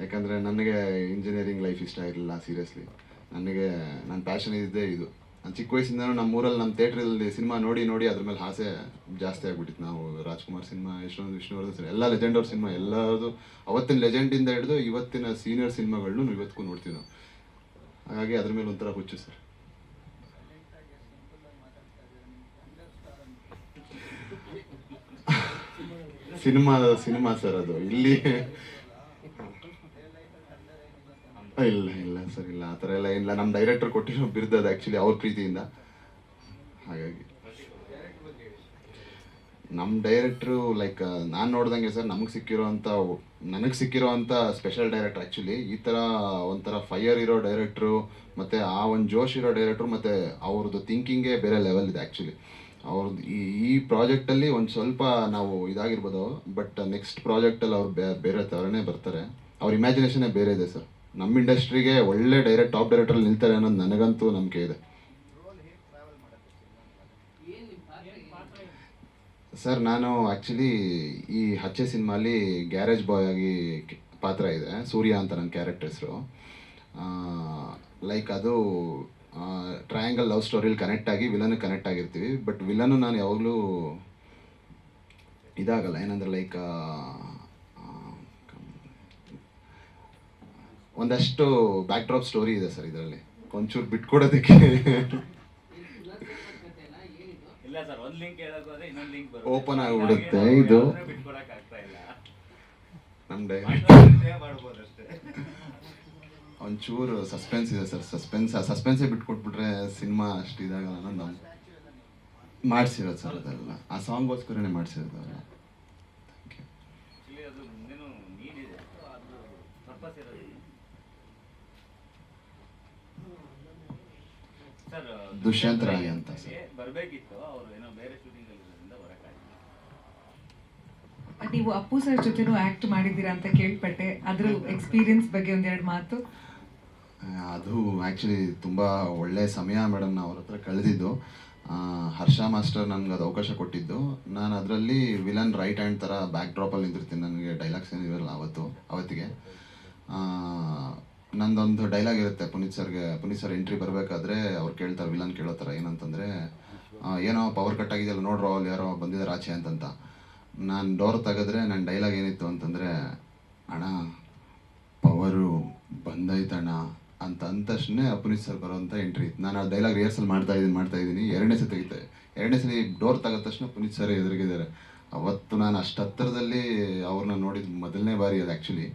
ಯಾಕಂದರೆ ನನಗೆ ಇಂಜಿನಿಯರಿಂಗ್ ಲೈಫ್ ಇಷ್ಟ ಇರಲಿಲ್ಲ ಸೀರಿಯಸ್ಲಿ. ನನ್ನ ಪ್ಯಾಷನ್ ಇದ್ದೇ ಇದು. ನಾನು ಚಿಕ್ಕ ವಯಸ್ಸಿಂದನೂ ನಮ್ಮೂರಲ್ಲಿ ನಮ್ಮ ಥಿಯೇಟ್ರಲ್ಲಿ ಸಿನಿಮಾ ನೋಡಿ ನೋಡಿ ಅದ್ರ ಮೇಲೆ ಆಸೆ ಜಾಸ್ತಿ ಆಗಿಬಿಟ್ಟಿತ್ತು. ನಾವು ರಾಜ್ಕುಮಾರ್ ಸಿನಿಮಾ, ಯಶವಂತ್, ವಿಷ್ಣುವರ್ಧನ್ ಸಿನಿಮಾ, ಎಲ್ಲ ಲೆಜೆಂಡ್ ಅವ್ರ ಸಿನಿಮಾ, ಎಲ್ಲದು ಅವತ್ತಿನ ಲೆಜೆಂಡಿಂದ ಹಿಡಿದು ಇವತ್ತಿನ ಸೀನಿಯರ್ ಸಿನಿಮಾಗಳನ್ನೂ ಇವತ್ತಿಗೂ ನೋಡ್ತೀವಿ ನಾವು. ಹಾಗಾಗಿ ಅದ್ರ ಮೇಲೆ ಒಂಥರ ಹುಚ್ಚು ಸರ್. ಸಿನಿಮಾ ಸರ್ ಅದು. ಇಲ್ಲಿ ಇಲ್ಲ ಇಲ್ಲ ಸರ್, ಇಲ್ಲ ಆ ಥರ ಎಲ್ಲ ಇಲ್ಲ. ನಮ್ಮ ಡೈರೆಕ್ಟರ್ ಕೊಟ್ಟಿರೋ ಬಿರ್ದದು ಆ್ಯಕ್ಚುಲಿ ಅವ್ರ ಪ್ರೀತಿಯಿಂದ. ಹಾಗಾಗಿ ನಮ್ಮ ಡೈರೆಕ್ಟ್ರು ಲೈಕ್ ನಾನು ನೋಡ್ದಂಗೆ ಸರ್, ನನಗೆ ಸಿಕ್ಕಿರೋ ಅಂಥ ಸ್ಪೆಷಲ್ ಡೈರೆಕ್ಟ್ರ್ ಆ್ಯಕ್ಚುಲಿ. ಈ ಥರ ಒಂಥರ ಫೈಯರ್ ಇರೋ ಡೈರೆಕ್ಟ್ರು, ಮತ್ತು ಆ ಒಂದು ಜೋಶ್ ಇರೋ ಡೈರೆಕ್ಟ್ರು, ಮತ್ತು ಅವ್ರದ್ದು ಥಿಂಕಿಂಗೇ ಬೇರೆ ಲೆವೆಲ್ ಇದೆ ಆ್ಯಕ್ಚುಲಿ. ಅವ್ರದ್ದು ಈ ಪ್ರಾಜೆಕ್ಟಲ್ಲಿ ಒಂದು ಸ್ವಲ್ಪ ನಾವು ಇದಾಗಿರ್ಬೋದು, ಬಟ್ ನೆಕ್ಸ್ಟ್ ಪ್ರಾಜೆಕ್ಟಲ್ಲಿ ಅವ್ರು ಬೇರೆ ಥರನೇ ಬರ್ತಾರೆ. ಅವ್ರ ಇಮ್ಯಾಜಿನೇಷನ್ನೇ ಬೇರೆ ಇದೆ ಸರ್. ನಮ್ಮ ಇಂಡಸ್ಟ್ರಿಗೆ ಒಳ್ಳೆ ಟಾಪ್ ಡೈರೆಕ್ಟ್ರಲ್ಲಿ ನಿಲ್ತಾರೆ ಅನ್ನೋದು ನನಗಂತೂ ನಂಬಿಕೆ ಇದೆ ಸರ್. ನಾನು ಆ್ಯಕ್ಚುಲಿ ಈ ಹಚ್ಚೆ ಸಿನಿಮಾಲಿ ಗ್ಯಾರೇಜ್ ಬಾಯ್ ಆಗಿ ಪಾತ್ರ ಇದೆ. ಸೂರ್ಯ ಅಂತ ನನ್ನ ಕ್ಯಾರೆಕ್ಟರ್ ಹೆಸರು. ಲೈಕ್ ಅದು ಟ್ರಯಾಂಗಲ್ ಲವ್ ಸ್ಟೋರಿಲಿ ಕನೆಕ್ಟ್ ಆಗಿ ವಿಲನ್ ಕನೆಕ್ಟ್ ಆಗಿರ್ತೀವಿ. ಬಟ್ ವಿಲನ್ನು ನಾನು ಯಾವಾಗಲೂ ಇದಾಗಲ್ಲ, ಏನಂದ್ರೆ ಲೈಕ್ ಒಂದಷ್ಟು ಬ್ಯಾಕ್ ಡ್ರಾಪ್ ಸ್ಟೋರಿ ಇದೆ ಸರ್ ಇದರಲ್ಲಿ. ಒಂಚೂರು ಬಿಟ್ಕೊಡೋದಕ್ಕೆ ಓಪನ್ ಆಗಿಬಿಡುತ್ತೆ ಇದು. ನಮ್ಮ ಒಂಚೂರು ಸಸ್ಪೆನ್ಸ್ ಇದೆ ಸರ್. ಸಸ್ಪೆನ್ಸೇ ಬಿಟ್ಕೊಟ್ಬಿಟ್ರೆ ಸಿನಿಮಾ ಅಷ್ಟು ಇದಾಗಲ್ಲ ಅನ್ನೋದು ನಾವು ಮಾಡಿಸಿರೋದು ಸರ್. ಅದೆಲ್ಲ ಆ ಸಾಂಗ್ಗೋಸ್ಕರನೇ ಮಾಡಿಸಿರೋದು ಅವರ. ದುಷ್ಯಂತ್ ರಾಯ್ ಅಂತ ಬರಬೇಕಿತ್ತು, ಅವರು ಏನೋ ಬೇರೆ ಶೂಟಿಂಗ್ ಅಲ್ಲಿ ಬರಕ್ಕಾಗಿಲ್ಲ. ನೀವು ಅಪ್ಪು ಸರ್ ಜೊತೆನೂ ಆಕ್ಟ್ ಮಾಡಿದ್ದೀರಾ ಅಂತ ಕೇಳ್ಪಟ್ಟೆ. ಅದ್ರ ಎಕ್ಸ್ಪೀರಿಯನ್ಸ್ ಬಗ್ಗೆ ಒಂದೆರಡು ಮಾತು. ಅದು ಆ್ಯಕ್ಚುಲಿ ತುಂಬ ಒಳ್ಳೆಯ ಸಮಯ ಮೇಡಮ್. ನಾವು ಅವ್ರ ಹತ್ರ ಕಳೆದಿದ್ದು. ಹರ್ಷ ಮಾಸ್ಟರ್ ನನಗೆ ಅದು ಅವಕಾಶ ಕೊಟ್ಟಿದ್ದು. ನಾನು ಅದರಲ್ಲಿ ವಿಲನ್ ರೈಟ್ ಹ್ಯಾಂಡ್ ಥರ ಬ್ಯಾಕ್ ಡ್ರಾಪಲ್ಲಿ ನಿಂತಿರ್ತೀನಿ. ನನಗೆ ಡೈಲಾಗ್ಸ್ ಏನಿರಲ್ಲ ಅವತ್ತಿಗೆ. ನಂದೊಂದು ಡೈಲಾಗ್ ಇರುತ್ತೆ ಪುನೀತ್ ಸರ್ ಎಂಟ್ರಿ ಬರಬೇಕಾದ್ರೆ ಅವ್ರು ಕೇಳ್ತಾರೆ, ವಿಲನ್ ಕೇಳೋ ಥರ ಏನಂತಂದರೆ, ಏನೋ ಪವರ್ ಕಟ್ ಆಗಿದೆಯಲ್ಲ ನೋಡ್ರೋ, ಅಲ್ಲಿ ಯಾರೋ ಬಂದಿದ್ದಾರೆ ಆಚೆ ಅಂತಂತ. ನಾನು ಡೋರ್ ತೆಗೆದ್ರೆ ನನ್ನ ಡೈಲಾಗ್ ಏನಿತ್ತು ಅಂತಂದರೆ, ಅಣ್ಣ ಪವರು ಬಂದೈತಣ್ಣ ಅಂತ ಅಂದ ತಕ್ಷಣ ಪುನೀತ್ ಸರ್ ಬರೋಂಥ ಎಂಟ್ರಿ ಇತ್ತು. ನಾನು ಆ ಡೈಲಾಗ್ ರಿಹರ್ಸಲ್ ಮಾಡ್ತಾ ಇದ್ದೀನಿ. ಎರಡನೇ ಸಲ ಡೋರ್ ತೆಗೆದ ತಕ್ಷಣ ಪುನೀತ್ ಸರ್ ಎದುರಿಗಿದ್ದಾರೆ. ಅವತ್ತು ನಾನು ಅಷ್ಟು ಹತ್ತಿರದಲ್ಲಿ ಅವ್ರನ್ನ ನೋಡಿದ ಮೊದಲನೇ ಬಾರಿ ಅದು ಆ್ಯಕ್ಚುಲಿ.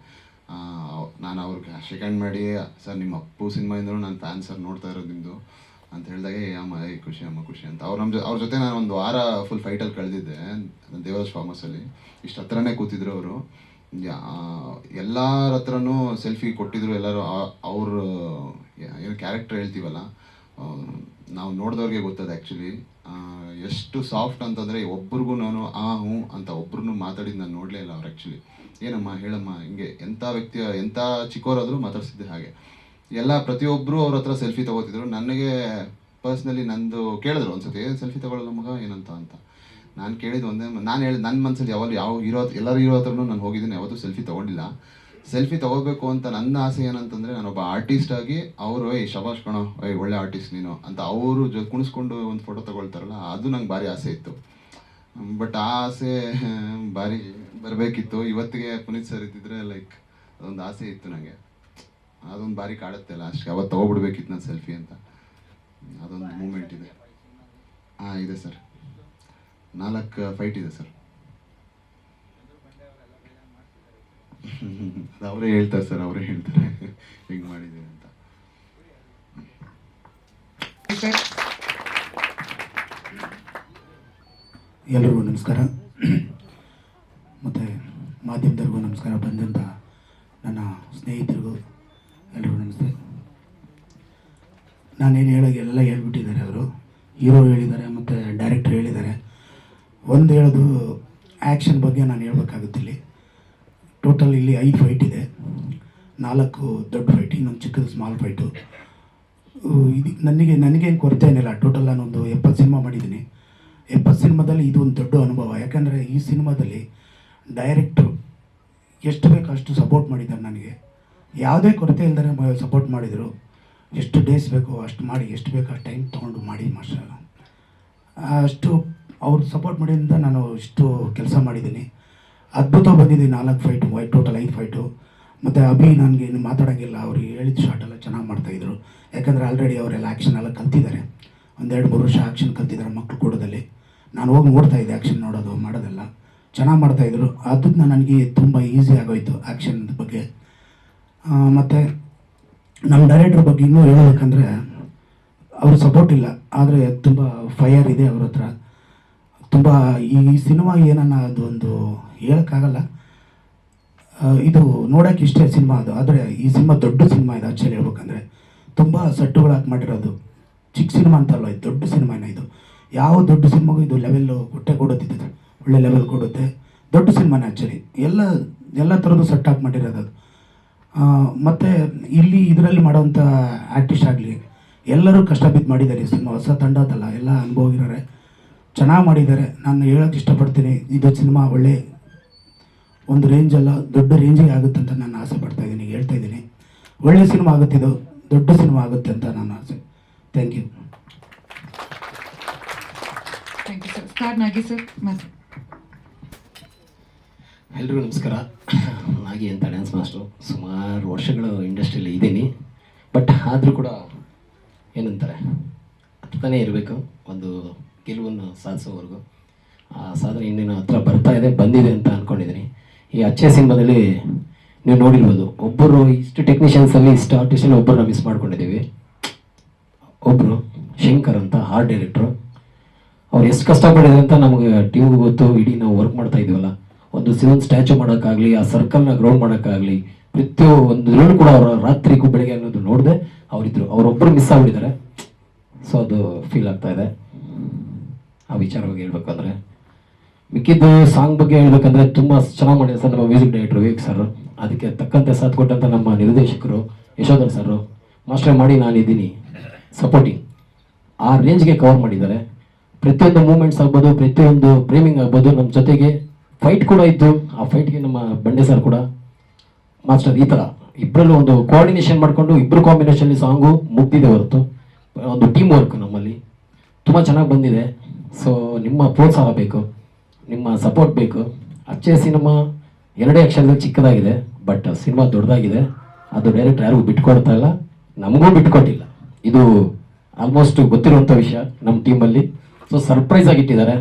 ನಾನು ಅವ್ರಿಗೆ ಸೆಕೆಂಡ್ ಮಾಡಿ, ಸರ್ ನಿಮ್ಮ ಅಪ್ಪು ಸಿನಿಮಾಯಿಂದಲೂ ನಾನು ಫ್ಯಾನ್ ಸರ್, ನೋಡ್ತಾ ಇರೋದು ನಿಮ್ಮದು ಅಂತ ಹೇಳಿದಾಗ, ಖುಷಿ ಅಂತ. ಅವ್ರ ಜೊತೆ ನಾನು ಒಂದು ವಾರ ಫುಲ್ ಫೈಟಲ್ಲಿ ಕಳೆದಿದ್ದೆ ದೇವರಾಜ್ ಫಾರ್ಮಸಲ್ಲಿ. ಇಷ್ಟು ಹತ್ರನೇ ಕೂತಿದ್ರು ಅವರು. ಎಲ್ಲರ ಹತ್ರನೂ ಸೆಲ್ಫಿ ಕೊಟ್ಟಿದ್ರು ಎಲ್ಲರೂ. ಅವರು ಏನು ಕ್ಯಾರೆಕ್ಟರ್ ಹೇಳ್ತೀವಲ್ಲ, ನಾವು ನೋಡಿದವ್ರಿಗೆ ಗೊತ್ತದ ಆ್ಯಕ್ಚುಲಿ ಎಷ್ಟು ಸಾಫ್ಟ್ ಅಂತಂದರೆ, ಒಬ್ರಿಗೂ ನಾನು ಹ್ಞೂ ಅಂತ ಒಬ್ರು ಮಾತಾಡಿದ್ದು ನಾನು ನೋಡಲೇ ಇಲ್ಲ ಅವ್ರು ಆ್ಯಕ್ಚುಲಿ. ಏನಮ್ಮ ಹೇಳಮ್ಮ ಹಿಂಗೆ, ಎಂಥ ಚಿಕ್ಕವರಾದರೂ ಮಾತಾಡ್ಸಿದ್ದೆ ಹಾಗೆ. ಪ್ರತಿಯೊಬ್ಬರು ಅವ್ರ ಹತ್ರ ಸೆಲ್ಫಿ ತೊಗೋತಿದ್ರು. ನನಗೆ ಪರ್ಸ್ನಲಿ ನಂದು ಕೇಳಿದ್ರು ಒಂದ್ಸತಿ, ಸೆಲ್ಫಿ ತೊಗೊಳ್ಳಲ್ಲ ಮಗ ಏನಂತ ಅಂತ. ನಾನು ಕೇಳಿದ್ದು ನಾನು ಹೇಳಿದ ನನ್ನ ಮನಸ್ಸಲ್ಲಿ ಎಲ್ಲರ ಹೀರೋ ಹತ್ರನೂ ನಾನು ಹೋಗಿದ್ದೀನಿ, ಯಾವತ್ತೂ ಸೆಲ್ಫಿ ತೊಗೊಂಡಿಲ್ಲ. ಸೆಲ್ಫಿ ತೊಗೋಬೇಕು ಅಂತ ನನ್ನ ಆಸೆ ಏನಂತಂದರೆ, ನಾನೊಬ್ಬ ಆರ್ಟಿಸ್ಟ್ ಆಗಿ ಅವರು ಶಬಾಷ್ ಕಣೋ, ಒಳ್ಳೆ ಆರ್ಟಿಸ್ಟ್ ನೀನು ಅಂತ ಅವರು ಕುಣಿಸ್ಕೊಂಡು ಒಂದು ಫೋಟೋ ತೊಗೊಳ್ತಾರಲ್ಲ, ಅದು ನಂಗೆ ಭಾರಿ ಆಸೆ ಇತ್ತು. ಬಟ್ ಆ ಆಸೆ ಭಾರಿ ಬರಬೇಕಿತ್ತು. ಇವತ್ತಿಗೆ ಪುನೀತ್ ಸರ್ ಇದ್ದಿದ್ರೆ ಲೈಕ್ ಅದೊಂದು ಆಸೆ ಇತ್ತು ನನಗೆ. ಅದೊಂದು ಭಾರಿ ಕಾಡುತ್ತೆ ಲಾಸ್ಟ್ಗೆ, ಅವತ್ತು ತೊಗೊಬಿಡ್ಬೇಕಿತ್ತು ನಾನು ಸೆಲ್ಫಿ ಅಂತ. ಅದೊಂದು ಮೂಮೆಂಟ್ ಇದೆ. ಇದೆ ಸರ್. 4 ಫೈಟ್ ಇದೆ ಸರ್. ಅದು ಅವರೇ ಹೇಳ್ತಾರೆ ಸರ್, ಅವರೇ ಹೇಳ್ತಾರೆ ಹೆಂಗೆ ಮಾಡಿದ್ದೀನಿ ಅಂತ. ಎಲ್ರಿಗೂ ನಮಸ್ಕಾರ. ಮತ್ತು ಮಾಧ್ಯಮದವ್ರಿಗೂ ನಮಸ್ಕಾರ. ಬಂದಂಥ ನನ್ನ ಸ್ನೇಹಿತರಿಗೂ ಎಲ್ರಿಗೂ ನಮಸ್ತೆ. ನಾನೇನು ಎಲ್ಲ ಹೇಳ್ಬಿಟ್ಟಿದ್ದಾರೆ ಅವರು. ಹೀರೋ ಹೇಳಿದ್ದಾರೆ ಮತ್ತು ಡೈರೆಕ್ಟರ್ ಹೇಳಿದ್ದಾರೆ. ಒಂದು ಹೇಳೋದು ಆ್ಯಕ್ಷನ್ ಬಗ್ಗೆ ನಾನು ಹೇಳ್ಬೇಕಾಗುತ್ತೆ. ಟೋಟಲ್ ಇಲ್ಲಿ 5 ಫೈಟ್ ಇದೆ. 4 ದೊಡ್ಡ ಫೈಟ್, ಇನ್ನೊಂದು ಚಿಕ್ಕದು ಸ್ಮಾಲ್ ಫೈಟು. ಇದು ನನಗೇನು ಕೊರತೆ ಏನಿಲ್ಲ. ಟೋಟಲ್ ನಾನೊಂದು 70 ಸಿನಿಮಾ ಮಾಡಿದ್ದೀನಿ. 70 ಸಿನಿಮಾದಲ್ಲಿ ಇದು ಒಂದು ದೊಡ್ಡ ಅನುಭವ. ಯಾಕಂದರೆ ಈ ಸಿನಿಮಾದಲ್ಲಿ ಡೈರೆಕ್ಟ್ರು ಎಷ್ಟು ಬೇಕೋ ಅಷ್ಟು ಸಪೋರ್ಟ್ ಮಾಡಿದ್ದಾರೆ ನನಗೆ. ಯಾವುದೇ ಕೊರತೆ ಇಲ್ಲದೇ ಸಪೋರ್ಟ್ ಮಾಡಿದರು. ಎಷ್ಟು ಡೇಸ್ ಬೇಕೋ ಅಷ್ಟು ಮಾಡಿ, ಎಷ್ಟು ಬೇಕೋ ಅಷ್ಟು ಟೈಮ್ ತೊಗೊಂಡು ಮಾಡಿ ಮಾಸ್ಟರ್. ಅಷ್ಟು ಅವ್ರು ಸಪೋರ್ಟ್ ಮಾಡಿದ್ರಿಂದ ನಾನು ಇಷ್ಟು ಕೆಲಸ ಮಾಡಿದ್ದೀನಿ. ಅದ್ಭುತ ಬಂದಿದ್ದೀನಿ. 4 ಫೈಟು, ಟೋಟಲ್ 5 ಫೈಟು. ಮತ್ತು ಅಭಿ ನನಗೆ ಇನ್ನು ಮಾತಾಡೋಂಗಿಲ್ಲ. ಅವ್ರು ಹೇಳಿದ ಶಾರ್ಟೆಲ್ಲ ಚೆನ್ನಾಗಿ ಮಾಡ್ತಾಯಿದ್ರು. ಯಾಕಂದರೆ ಆಲ್ರೆಡಿ ಅವರೆಲ್ಲ ಆ್ಯಕ್ಷನ್ ಎಲ್ಲ ಕಲ್ತಿದ್ದಾರೆ. 1-2-3 ವರ್ಷ ಆ್ಯಕ್ಷನ್ ಕಲ್ತಿದ್ದಾರೆ ಮಕ್ಕಳು ಕೂಡದಲ್ಲಿ. ನಾನು ಹೋಗಿ ನೋಡ್ತಾಯಿದ್ದೆ ಆ್ಯಕ್ಷನ್ ಮಾಡೋದೆಲ್ಲ ಚೆನ್ನಾಗಿ ಮಾಡ್ತಾಯಿದ್ರು. ಅದನ್ನ ನನಗೆ ತುಂಬ ಈಸಿ ಆಗೋಯ್ತು ಆ್ಯಕ್ಷನ್ ಬಗ್ಗೆ. ಮತ್ತು ನಮ್ಮ ಡೈರೆಕ್ಟ್ರ್ ಬಗ್ಗೆ ಇನ್ನೂ ಹೇಳಬೇಕಂದ್ರೆ ಅವ್ರ ಸಪೋರ್ಟ್ ಇಲ್ಲ, ಆದರೆ ತುಂಬ ಫೈರ್ ಇದೆ ಅವ್ರ ಹತ್ರ. ತುಂಬ ಈ ಸಿನಿಮಾ ಏನನ್ನ ಅದು ಒಂದು ಹೇಳೋಕ್ಕಾಗಲ್ಲ. ಇದು ನೋಡೋಕೆ ಇಷ್ಟೇ ಸಿನಿಮಾ ಅದು, ಆದರೆ ಈ ಸಿನಿಮಾ ದೊಡ್ಡ ಸಿನಿಮಾ ಇದು. ಆ್ಯಕ್ಚುಲಿ ಹೇಳ್ಬೇಕಂದ್ರೆ ತುಂಬ ಸೆಟ್ಟುಗಳಾಗಿ ಮಾಡಿರೋದು. ಚಿಕ್ಕ ಸಿನಿಮಾ ಅಂತಲ್ಲ, ಇದು ದೊಡ್ಡ ಸಿನಿಮಾನೇ. ಇದು ಯಾವ ದೊಡ್ಡ ಸಿನಿಮಾಗೂ ಇದು ಲೆವೆಲ್ಲು ಕೊಡುತ್ತಿದ್ದು, ಒಳ್ಳೆ ಲೆವೆಲ್ ಕೊಡುತ್ತೆ. ದೊಡ್ಡ ಸಿನಿಮಾನೇ ಆ್ಯಕ್ಚುಲಿ. ಎಲ್ಲ ಥರದ್ದು ಸೆಟ್ ಹಾಕಿ ಮಾಡಿರೋದು ಅದು. ಮತ್ತು ಇಲ್ಲಿ ಇದರಲ್ಲಿ ಮಾಡೋವಂಥ ಆರ್ಟಿಸ್ಟ್ ಆಗಲಿ ಎಲ್ಲರೂ ಕಷ್ಟ ಬಿದ್ದು ಮಾಡಿದ್ದಾರೆ. ಈ ಸಿನಿಮಾ ಹೊಸ ತಂಡ ಅದಲ್ಲ, ಎಲ್ಲ ಅನುಭವಿರೋರೆ, ಚೆನ್ನಾಗಿ ಮಾಡಿದ್ದಾರೆ. ನಾನು ಹೇಳೋಕ್ಕೆ ಇಷ್ಟಪಡ್ತೀನಿ, ಇದು ಸಿನಿಮಾ ಒಳ್ಳೆ ಒಂದು ರೇಂಜಲ್ಲ, ದೊಡ್ಡ ರೇಂಜಿಗೆ ಆಗುತ್ತೆ ಅಂತ ನಾನು ಆಸೆ ಪಡ್ತಾಯಿದ್ದೀನಿ, ಹೇಳ್ತಾಯಿದ್ದೀನಿ. ಒಳ್ಳೆ ಸಿನಿಮಾ ಆಗುತ್ತೆ, ಇದು ದೊಡ್ಡ ಸಿನಿಮಾ ಆಗುತ್ತೆ ಅಂತ ನನ್ನ ಆಸೆ. Thank you. Thank you sir. Star Nagi sir ಮತ್ತೆ. ಎಲ್ರಿಗೂ ನಮಸ್ಕಾರ. ನಾಗಿ ಅಂತ ಡ್ಯಾನ್ಸ್ ಮಾಸ್ಟ್ರು. ಸುಮಾರು ವರ್ಷಗಳು ಇಂಡಸ್ಟ್ರಿಯಲ್ಲಿ ಇದ್ದೀನಿ. ಬಟ್ ಆದರೂ ಕೂಡ ಏನಂತಾರೆ, ಹತ್ತನೇ ಇರಬೇಕು ಒಂದು ಗೆಲುವನ್ನು ಸಾಧಿಸೋವರೆಗೂ. ಆ ಸಾಧನೆ ಇನ್ನೇನು ಹತ್ರ ಬಂದಿದೆ ಅಂತ ಅಂದ್ಕೊಂಡಿದ್ದೀನಿ. ಈ ಅಚ್ಚೆ ಸಿನಿಮಾದಲ್ಲಿ ನೀವು ನೋಡಿರ್ಬೋದು, ಒಬ್ಬರು ಇಷ್ಟು ಟೆಕ್ನಿಷಿಯನ್ಸಲ್ಲಿ ಇಷ್ಟು ಆರ್ಟಿಸ್ಟಲ್ಲಿ ಒಬ್ಬರನ್ನ ಮಿಸ್ ಮಾಡ್ಕೊಂಡಿದ್ದೀವಿ. ಒಬ್ಬರು ಶಂಕರ್ ಅಂತ ಆರ್ಟ್ ಡೈರೆಕ್ಟ್ರು. ಅವ್ರು ಎಷ್ಟು ಕಷ್ಟಪಟ್ಟಿದ್ದಾರೆ ಅಂತ ನಮಗೆ ಟೀಮ್ಗೆ ಗೊತ್ತು. ಇಡೀ ನಾವು ವರ್ಕ್ ಮಾಡ್ತಾ ಇದೀವಲ್ಲ, ಒಂದು ಸಿವನ್ ಸ್ಟ್ಯಾಚು ಮಾಡೋಕ್ಕಾಗಲಿ, ಆ ಸರ್ಕಲ್ನ ಗ್ರೌಂಡ್ ಮಾಡೋಕ್ಕಾಗಲಿ, ಪ್ರತಿಯೊಂದರಲ್ಲೂ ಕೂಡ ಅವರ ರಾತ್ರಿಗೂ ಬೆಳಗ್ಗೆ ಅನ್ನೋದು ನೋಡಿದೆ ಅವರಿದ್ದರು. ಅವರೊಬ್ಬರು ಮಿಸ್ ಆಗಿಬಿಟ್ಟಿದ್ದಾರೆ. ಸೊ ಅದು ಫೀಲ್ ಆಗ್ತಾ ಇದೆ. ಆ ವಿಚಾರವಾಗಿ ಹೇಳ್ಬೇಕಂದ್ರೆ ಮಿಕ್ಕಿದ್ದು ಸಾಂಗ್ ಬಗ್ಗೆ ಹೇಳ್ಬೇಕಂದ್ರೆ ತುಂಬ ಚೆನ್ನಾಗಿ ಮಾಡಿದ್ದಾರೆ ಸರ್ ನಮ್ಮ ಮ್ಯೂಸಿಕ್ ಡೈರೆಕ್ಟರ್ ವಿವೇಕ್ ಸರ್. ಅದಕ್ಕೆ ತಕ್ಕಂತೆ ಸಾಥ್ ಕೊಟ್ಟಂಥ ನಮ್ಮ ನಿರ್ದೇಶಕರು ಯಶೋಧರ್ ಸರ್ ಮಾಸ್ಟರ್ ಮಾಡಿ ನಾನಿದ್ದೀನಿ ಸಪೋರ್ಟಿಂಗ್. ಆ ರೇಂಜ್ಗೆ ಕವರ್ ಮಾಡಿದ್ದಾರೆ. ಪ್ರತಿಯೊಂದು ಮೂಮೆಂಟ್ಸ್ ಆಗ್ಬೋದು, ಪ್ರತಿಯೊಂದು ಫ್ರೇಮಿಂಗ್ ಆಗ್ಬೋದು, ನಮ್ಮ ಜೊತೆಗೆ ಫೈಟ್ ಕೂಡ ಇದ್ದು ಆ ಫೈಟ್ಗೆ ನಮ್ಮ ಬಂಡೆ ಸರ್ ಕೂಡ ಮಾಸ್ಟರ್ ಈ ಥರ ಇಬ್ಬರಲ್ಲೂ ಒಂದು ಕೋಆರ್ಡಿನೇಷನ್ ಮಾಡಿಕೊಂಡು ಇಬ್ಬರು ಕಾಂಬಿನೇಷನ್ಲಿ ಸಾಂಗು ಮುಗ್ದಿದೆ ಹೊರತು ಒಂದು ಟೀಮ್ ವರ್ಕ್ ನಮ್ಮಲ್ಲಿ ತುಂಬ ಚೆನ್ನಾಗಿ ಬಂದಿದೆ. ಸೊ ನಿಮ್ಮ ಪ್ರೋತ್ಸಾಹ ಬೇಕು, ನಿಮ್ಮ ಸಪೋರ್ಟ್ ಬೇಕು. ಅಚ್ಚೆ ಸಿನಿಮಾ 2 ಅಕ್ಷರದಲ್ಲಿ ಚಿಕ್ಕದಾಗಿದೆ, ಬಟ್ ಸಿನಿಮಾ ದೊಡ್ಡದಾಗಿದೆ. ಅದು ಡೈರೆಕ್ಟ್ ಯಾರಿಗೂ ಬಿಟ್ಕೊಡ್ತಾ ಇಲ್ಲ, ನಮಗೂ ಬಿಟ್ಕೊಟ್ಟಿಲ್ಲ. ಇದು ಆಲ್ಮೋಸ್ಟ್ ಗೊತ್ತಿರುವಂಥ ವಿಷಯ ನಮ್ಮ ಟೀಮಲ್ಲಿ. ಸೊ ಸರ್ಪ್ರೈಸ್ ಆಗಿಟ್ಟಿದ್ದಾರೆ.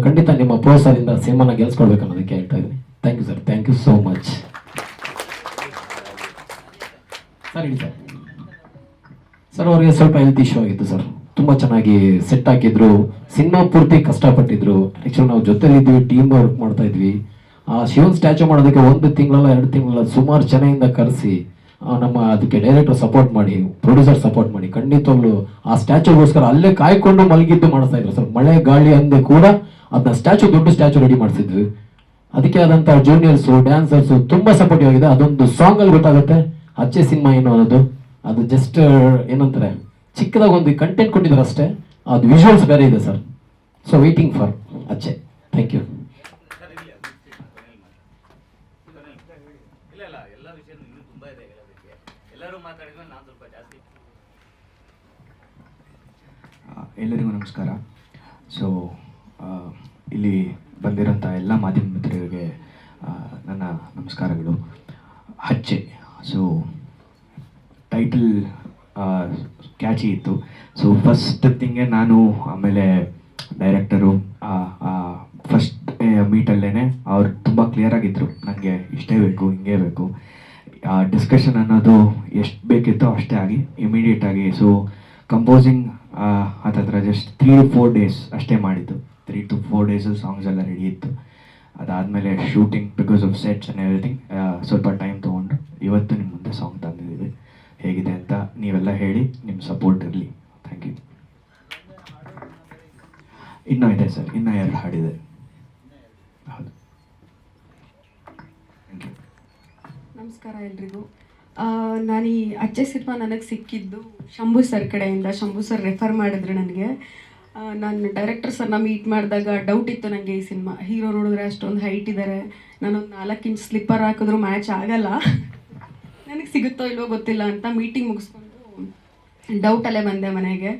ಖಂಡಿತ ನಿಮ್ಮ ಪ್ರೋತ್ಸಾಹದಿಂದ ಸಿನಿಮಾನ ಗೆಲ್ಸ್ಕೊಡ್ಬೇಕು ಅನ್ನೋದಕ್ಕೆ ಹೇಳ್ತಾ ಇದ್ದೀನಿ. Thank you sir, thank you so much sir. ಹೇಳಿ ಸರ್. ಸರ್ ಅವ್ರಿಗೆ ಸ್ವಲ್ಪ ಹೆಲ್ತ್ ಇಶ್ಯೂ ಆಗಿತ್ತು ಸರ್. ತುಂಬ ಚೆನ್ನಾಗಿ ಸೆಟ್ ಹಾಕಿದ್ರು, ಸಿನಿಮಾ ಪೂರ್ತಿ ಕಷ್ಟಪಟ್ಟಿದ್ರು. ಆ್ಯಕ್ಚುಲಿ ನಾವು ಜೊತೆಲಿದ್ವಿ, ಟೀಮ್ ವರ್ಕ್ ಮಾಡ್ತಾ ಇದ್ವಿ. ಆ ಶಿವನ್ ಸ್ಟ್ಯಾಚು ಮಾಡೋದಕ್ಕೆ 1 ತಿಂಗಳಲ್ಲ 2 ತಿಂಗಳಲ್ಲ ಸುಮಾರು ಚೆನ್ನಾಗಿಂದ ಕರೆಸಿ ನಮ್ಮ ಅದಕ್ಕೆ ಡೈರೆಕ್ಟರ್ ಸಪೋರ್ಟ್ ಮಾಡಿ, ಪ್ರೊಡ್ಯೂಸರ್ ಸಪೋರ್ಟ್ ಮಾಡಿ, ಖಂಡಿತವಾಗ್ಲು ಆ ಸ್ಟ್ಯಾಚುಗೋಸ್ಕರ ಅಲ್ಲೇ ಕಾಯ್ಕೊಂಡು ಮಲಗಿದ್ದು ಮಾಡಿಸ್ತಾ ಇದ್ರು ಸರ್. ಮಳೆ ಗಾಳಿ ಅಂದೆ ಕೂಡ ಅದನ್ನ ಸ್ಟ್ಯಾಚು, ದೊಡ್ಡ ಸ್ಟ್ಯಾಚು ರೆಡಿ ಮಾಡಿಸಿದ್ವಿ. ಅದಕ್ಕೆ ಆದಂಥ ಜೂನಿಯರ್ಸು, ಡ್ಯಾನ್ಸರ್ಸು ತುಂಬ ಸಪೋರ್ಟಿವ್ ಆಗಿದೆ. ಅದೊಂದು ಸಾಂಗಲ್ಲಿ ಗೊತ್ತಾಗುತ್ತೆ ಅಚ್ಚೆ ಸಿನಿಮಾ ಏನು ಅನ್ನೋದು. ಅದು ಜಸ್ಟ್ ಏನಂತಾರೆ, ಚಿಕ್ಕದಾಗ ಒಂದು ಕಂಟೆಂಟ್ ಕೊಟ್ಟಿದ್ದಾರೆ ಅಷ್ಟೇ, ಅದು ವಿಜುವಲ್ಸ್ ಬೇರೆ ಇದೆ ಸರ್. ಸೊ ವೇಟಿಂಗ್ ಫಾರ್ ಅಚ್ಚೆ. Thank you. ಎಲ್ಲರಿಗೂ ನಮಸ್ಕಾರ. ಸೊ ಇಲ್ಲಿ ಬಂದಿರೋಂಥ ಎಲ್ಲ ಮಾಧ್ಯಮ ಮಿತ್ರರಿಗೆ ನನ್ನ ನಮಸ್ಕಾರಗಳು. ಅಚ್ಚೆ. ಸೊ ಟೈಟಲ್ ಕ್ಯಾಚಿ ಇತ್ತು. ಸೊ ಫಸ್ಟ್ ಥಿಂಗೆ ನಾನು, ಆಮೇಲೆ ಡೈರೆಕ್ಟರು ಫಸ್ಟ್ ಮೀಟಲ್ಲೇ ಅವ್ರು ತುಂಬ ಕ್ಲಿಯರಾಗಿದ್ದರು, ನನಗೆ ಇಷ್ಟೇ ಬೇಕು, ಹಿಂಗೆ ಬೇಕು. ಡಿಸ್ಕಷನ್ ಅನ್ನೋದು ಎಷ್ಟು ಬೇಕಿತ್ತೋ ಅಷ್ಟೇ ಆಗಿ ಇಮಿಡಿಯೇಟಾಗಿ. ಸೊ ಕಂಪೋಸಿಂಗ್ ಹತ್ತಿರ ಜಸ್ಟ್ 3 to 4 days ಅಷ್ಟೇ ಮಾಡಿದ್ದು. 3 to 4 days ಸಾಂಗ್ಸ್ ಎಲ್ಲ ರೆಡಿ ಇತ್ತು. ಅದಾದಮೇಲೆ shooting because of sets and everything ಸ್ವಲ್ಪ ಟೈಮ್ ತೊಗೊಂಡು ಇವತ್ತು ನಿಮ್ಮ ಮುಂದೆ ಸಾಂಗ್ ತಂದಿದ್ದೀವಿ. ಹೇಗಿದೆ ಅಂತ ನೀವೆಲ್ಲ ಹೇಳಿ, ನಿಮ್ಮ ಸಪೋರ್ಟ್ ಇರಲಿ. Thank you. ಇನ್ನೂ ಇದೆ ಸರ್, ಇನ್ನೂ 2 ಹಾಡಿದೆ. ಹೌದು. Thank you. ನಮಸ್ಕಾರ ಎಲ್ರಿಗೂ. ನಾನು ಈ ಅಚ್ಚೆ ಸಿನಿಮಾ ನನಗೆ ಸಿಕ್ಕಿದ್ದು ಶಂಭು ಸರ್ ಕಡೆಯಿಂದ. ಶಂಭು ಸರ್ ರೆಫರ್ ಮಾಡಿದ್ರು ನನಗೆ. ನಾನು ಡೈರೆಕ್ಟರ್ ಸರ್ನ ಮೀಟ್ ಮಾಡಿದಾಗ ಡೌಟ್ ಇತ್ತು ನನಗೆ. ಈ ಸಿನಿಮಾ ಹೀರೋ ನೋಡಿದ್ರೆ ಅಷ್ಟೊಂದು ಹೈಟ್ ಇದ್ದಾರೆ, ನಾನೊಂದು 4 ಇಂಚ್ ಸ್ಲಿಪ್ಪರ್ ಹಾಕಿದ್ರು ಮ್ಯಾಚ್ ಆಗಲ್ಲ, ನನಗೆ ಸಿಗುತ್ತೋ ಇಲ್ವೋ ಗೊತ್ತಿಲ್ಲ ಅಂತ ಮೀಟಿಂಗ್ ಮುಗಿಸ್ಕೊಂಡು ಡೌಟಲ್ಲೇ ಬಂದೆ ಮನೆಗೆ.